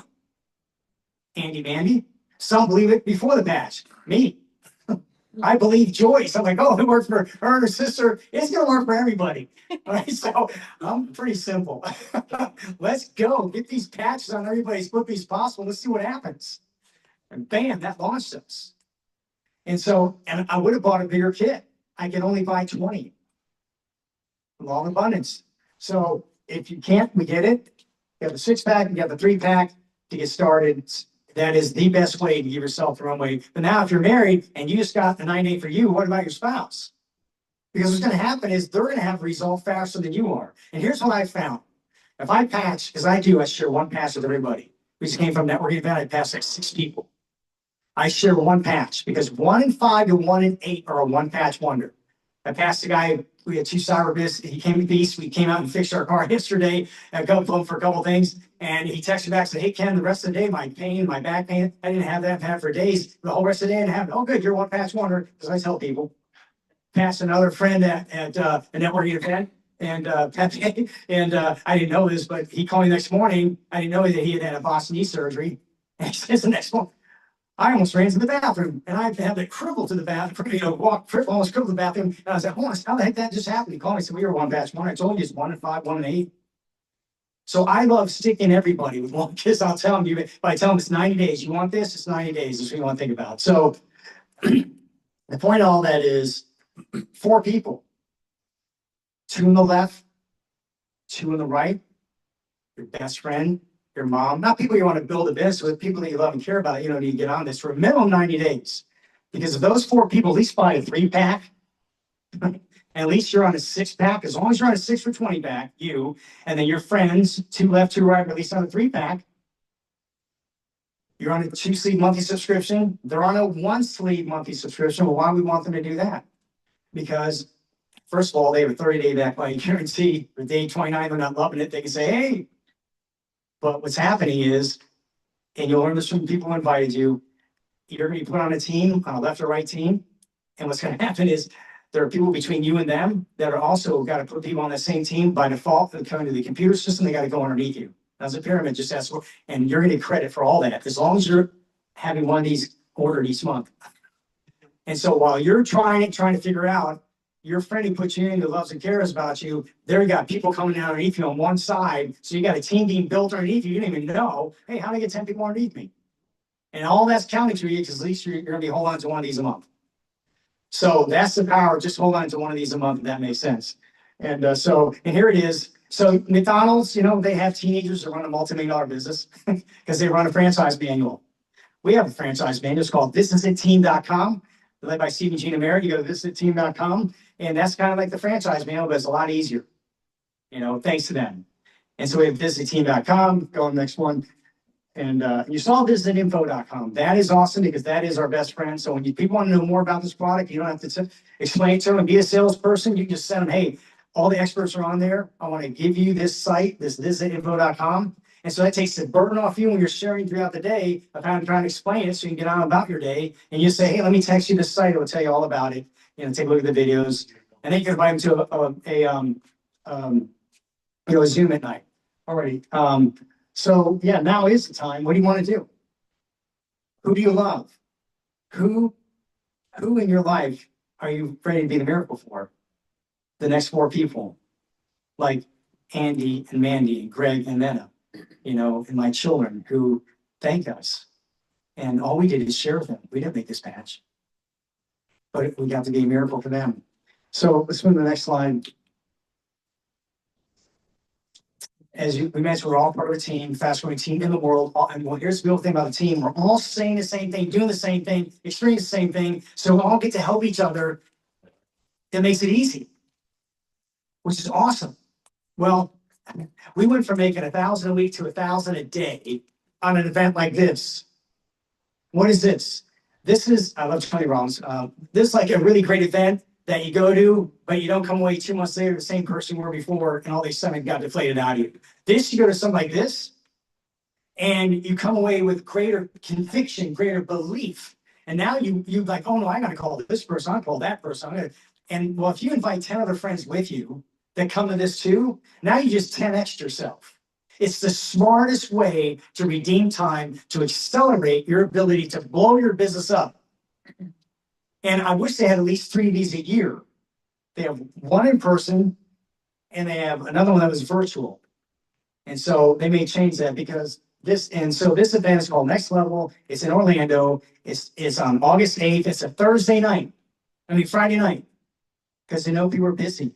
Andy Mandy. Some believe it before the patch. Me. I believe Joyce. I'm like, oh, it worked for her and her sister. It's going to work for everybody. All right, so I'm pretty simple. Let's go. Get these patches on everybody as quickly as possible. Let's see what happens. And bam, that launched us. And I would have bought a bigger kit. I could only buy 20. Long abundance. So if you can't, we get it. You have the 6-pack, you have the 3-pack to get started. That is the best way to give yourself the runway. But now if you're married and you just got the 9-8 for you, what about your spouse? Because what's going to happen is they're going to have a result faster than you are. And here's what I found. If I patch, because I share one patch with everybody. We just came from a networking event. I passed like 6 people. I share one patch because 1 in 5 to 1 in 8 are a one-patch wonder. I passed a guy. We had 2 cyber biz. He came to Beast. We came out and fixed our car yesterday. I got him for a couple things. And he texted me back and said, hey, Ken, the rest of the day, my back pain, I didn't have that. I've had it for days. The whole rest of the day, I didn't have it. Oh, good. You're one patch wonder. Because I tell people. Passed another friend at a networking event. And Pepe, and I didn't know this, but he called me the next morning. I didn't know that he had had a Boston knee surgery. And he says the next morning, I almost ran to the bathroom, and I had to cripple to the bathroom, almost cripple to the bathroom. And I was like, oh, how the heck that just happened? He called me and said, we were one patch wonder. I told you it's 1 in 5, 1 in 8. So I love sticking everybody with one kiss. I'll tell them, if I tell them it's 90 days, you want this? It's 90 days. That's what you want to think about. So the point of all that is 4 people, 2 on the left, 2 on the right, your best friend, your mom, not people you want to build a business with, people that you love and care about. You don't need to get on this for a minimum 90 days. Because if those 4 people at least buy a 3-pack, at least you're on a 6-pack. As long as you're on a 6 for 20-pack, you, and then your friends, 2 left, 2 right, at least on a 3-pack. You're on a 2-sleeve monthly subscription. They're on a 1-sleeve monthly subscription. Well, why do we want them to do that? Because first of all, they have a 30-day back buying guarantee. For day 29, they're not loving it. They can say, hey. But what's happening is, and you'll learn this from people who invited you, you're gonna be put on a team, on a left or right team. And what's gonna happen is there are people between you and them that are also gotta put people on the same team by default. They're coming to the computer system, they gotta go underneath you. That's a pyramid, just as, and you're gonna get credit for all that, as long as you're having one of these ordered each month. And so while you're trying to figure out, your friend who put you in, who loves and cares about you, there you got people coming down underneath you on one side. So you got a team being built underneath you. You didn't even know, hey, how do I get 10 people underneath me? And all that's counting to you because at least you're gonna be holding on to one of these a month. So that's the power. Just hold on to one of these a month, if that makes sense. And and here it is. So McDonald's, they have teenagers that run a multi-million-dollar business because they run a franchise manual. We have a franchise manual. It's called thisisitteam.com. Led by Steve and Gina Merritt. You go to thisisitteam.com, and that's kind of like the franchise manual, but it's a lot easier, thanks to them. And so we have thisisitteam.com. Go on the next one. And you saw visititinfo.com. That is awesome because that is our best friend. So when people want to know more about this product, you don't have to explain it to them and be a salesperson. You just send them, hey, all the experts are on there. I want to give you this site, this visititinfo.com. And so that takes the burden off you when you're sharing throughout the day of how I'm trying to explain it so you can get on about your day. And you say, hey, let me text you this site. It will tell you all about it. Take a look at the videos. And then you can invite them to a Zoom at night. Alrighty. So yeah, now is the time. What do you want to do? Who do you love? Who in your life are you ready to be the miracle for? The next 4 people, like Andy and Mandy and Greg and Nena, and my children who thank us. And all we did is share with them. We didn't make this patch, but we got to be a miracle for them. So let's move to the next slide. As we mentioned, we're all part of a team, fast growing team in the world. And here's the beautiful thing about the team. We're all saying the same thing, doing the same thing, experiencing the same thing. So we all get to help each other. It makes it easy, which is awesome. Well, we went from making 1,000 a week to 1,000 a day on an event like this. What is this? This is, I love Tony Robbins. This is like a really great event that you go to, but you don't come away 2 months later the same person you were before, and all these sudden got deflated out of you. This, you go to something like this, and you come away with greater conviction, greater belief. And now you like, oh no, I gotta call this person, I call that person. And well, if you invite 10 other friends with you that come to this too, now you just 10x yourself. It's the smartest way to redeem time, to accelerate your ability to blow your business up. And I wish they had at least 3 of these a year. They have one in person and they have another one that was virtual. And so they may change that because this event is called Next Level. It's in Orlando. It's on August 8th. It's a Friday night, because they know people are busy.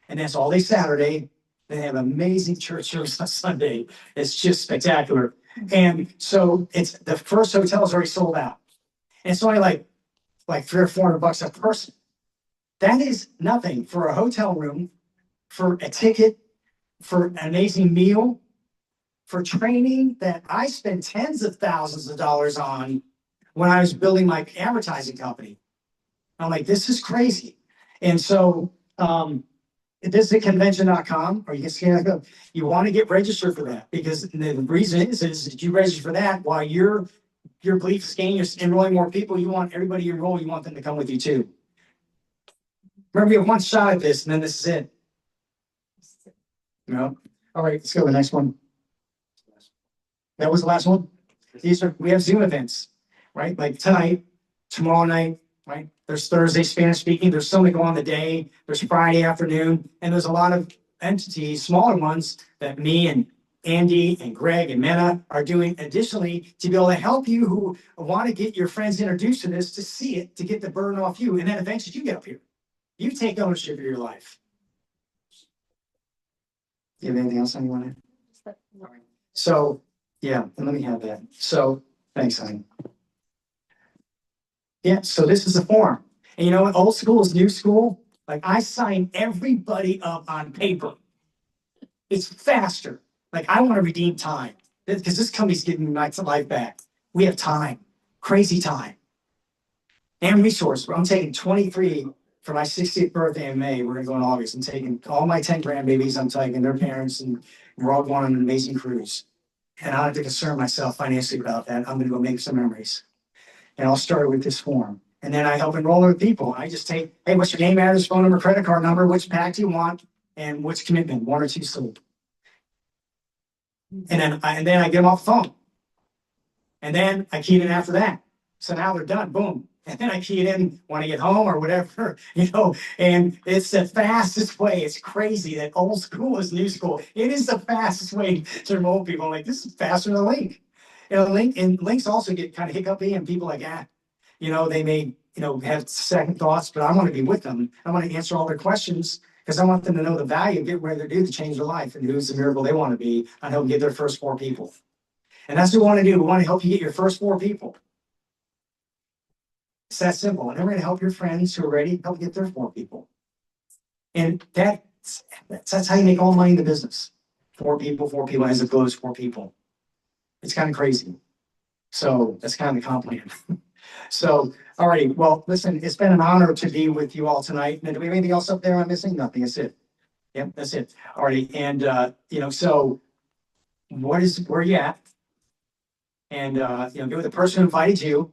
And that's all day Saturday. They have amazing church service on Sunday. It's just spectacular. And so it's the first hotel is already sold out. And it's only like $300 or $400 a person. That is nothing for a hotel room, for a ticket, for an amazing meal, for training that I spent tens of thousands of dollars on when I was building my advertising company. I'm like, this is crazy. And so this is convention.com, or you can scan it up. You want to get registered for that, because the reason is that you register for that while your belief is gaining, you're enrolling more people. You want everybody you enroll, you want them to come with you too. Remember, you have one shot at this, and then this is it. No. All right, let's go to the next one. That was the last one. We have Zoom events, right? Like tonight, tomorrow night, right? There's Thursday Spanish speaking. There's some that go on the day. There's Friday afternoon, and there's a lot of entities, smaller ones, that me and Andy and Greg and Mena are doing additionally to be able to help you who want to get your friends introduced to this, to see it, to get the burden off you, and then eventually you get up here. You take ownership of your life. Do you have anything else anyone want to? So yeah, and let me have that. So thanks, honey. Yeah, so this is the form. And you know what? Old school is new school. Like, I sign everybody up on paper. It's faster. Like, I want to redeem time, because this company's giving my life back. We have time, crazy time, and resources. I'm taking 23 for my 60th birthday in May. We're going to go in August. I'm taking all my 10 grandbabies. I'm taking their parents, and we're all going on an amazing cruise. And I don't have to concern myself financially about that. I'm going to go make some memories. And I'll start with this form. And then I help enroll other people. I just take, hey, what's your name, address, phone number, credit card number, which pack do you want, and which commitment, 1 or 2 sold. And then I get them off the phone. And then I key it in after that. So now they're done, boom. And then I key it in, want to get home or whatever, and it's the fastest way. It's crazy that old school is new school. It is the fastest way to enroll people. I'm like, this is faster than a link. Links also get kind of hiccupy and people like, they may, have second thoughts, but I want to be with them. I want to answer all their questions because I want them to know the value of getting ready to do to change their life and who's the miracle they want to be and help get their first 4 people. And that's what we want to do. We want to help you get your first 4 people. It's that simple. And then we're going to help your friends who are ready, help get their 4 people. And that's how you make all the money in the business. 4 people as it goes, 4 people. It's kind of crazy. So that's kind of the comp plan. So, all right. Well, listen, it's been an honor to be with you all tonight. And do we have anything else up there I'm missing? Nothing. That's it. Yep, that's it. All right. And, so where are you at? And, get with the person who invited you.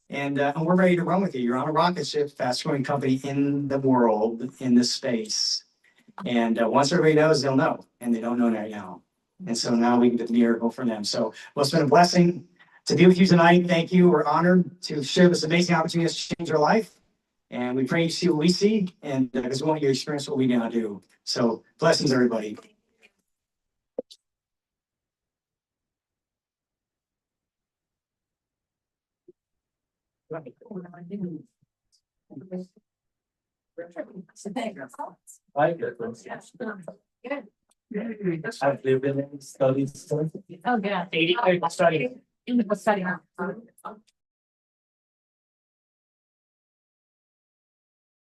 And we're ready to run with you. You're on a rocket ship, fast growing company in the world, in this space. And once everybody knows, they'll know. And they don't know right now. And so now we can get the miracle from them. So, well, it's been a blessing to be with you tonight. Thank you. We're honored to share this amazing opportunity to change our life. And we pray you see what we see. And because we want you to experience what we now do. So blessings, everybody. I've lived in studies. Oh, yeah. 80 study. Study.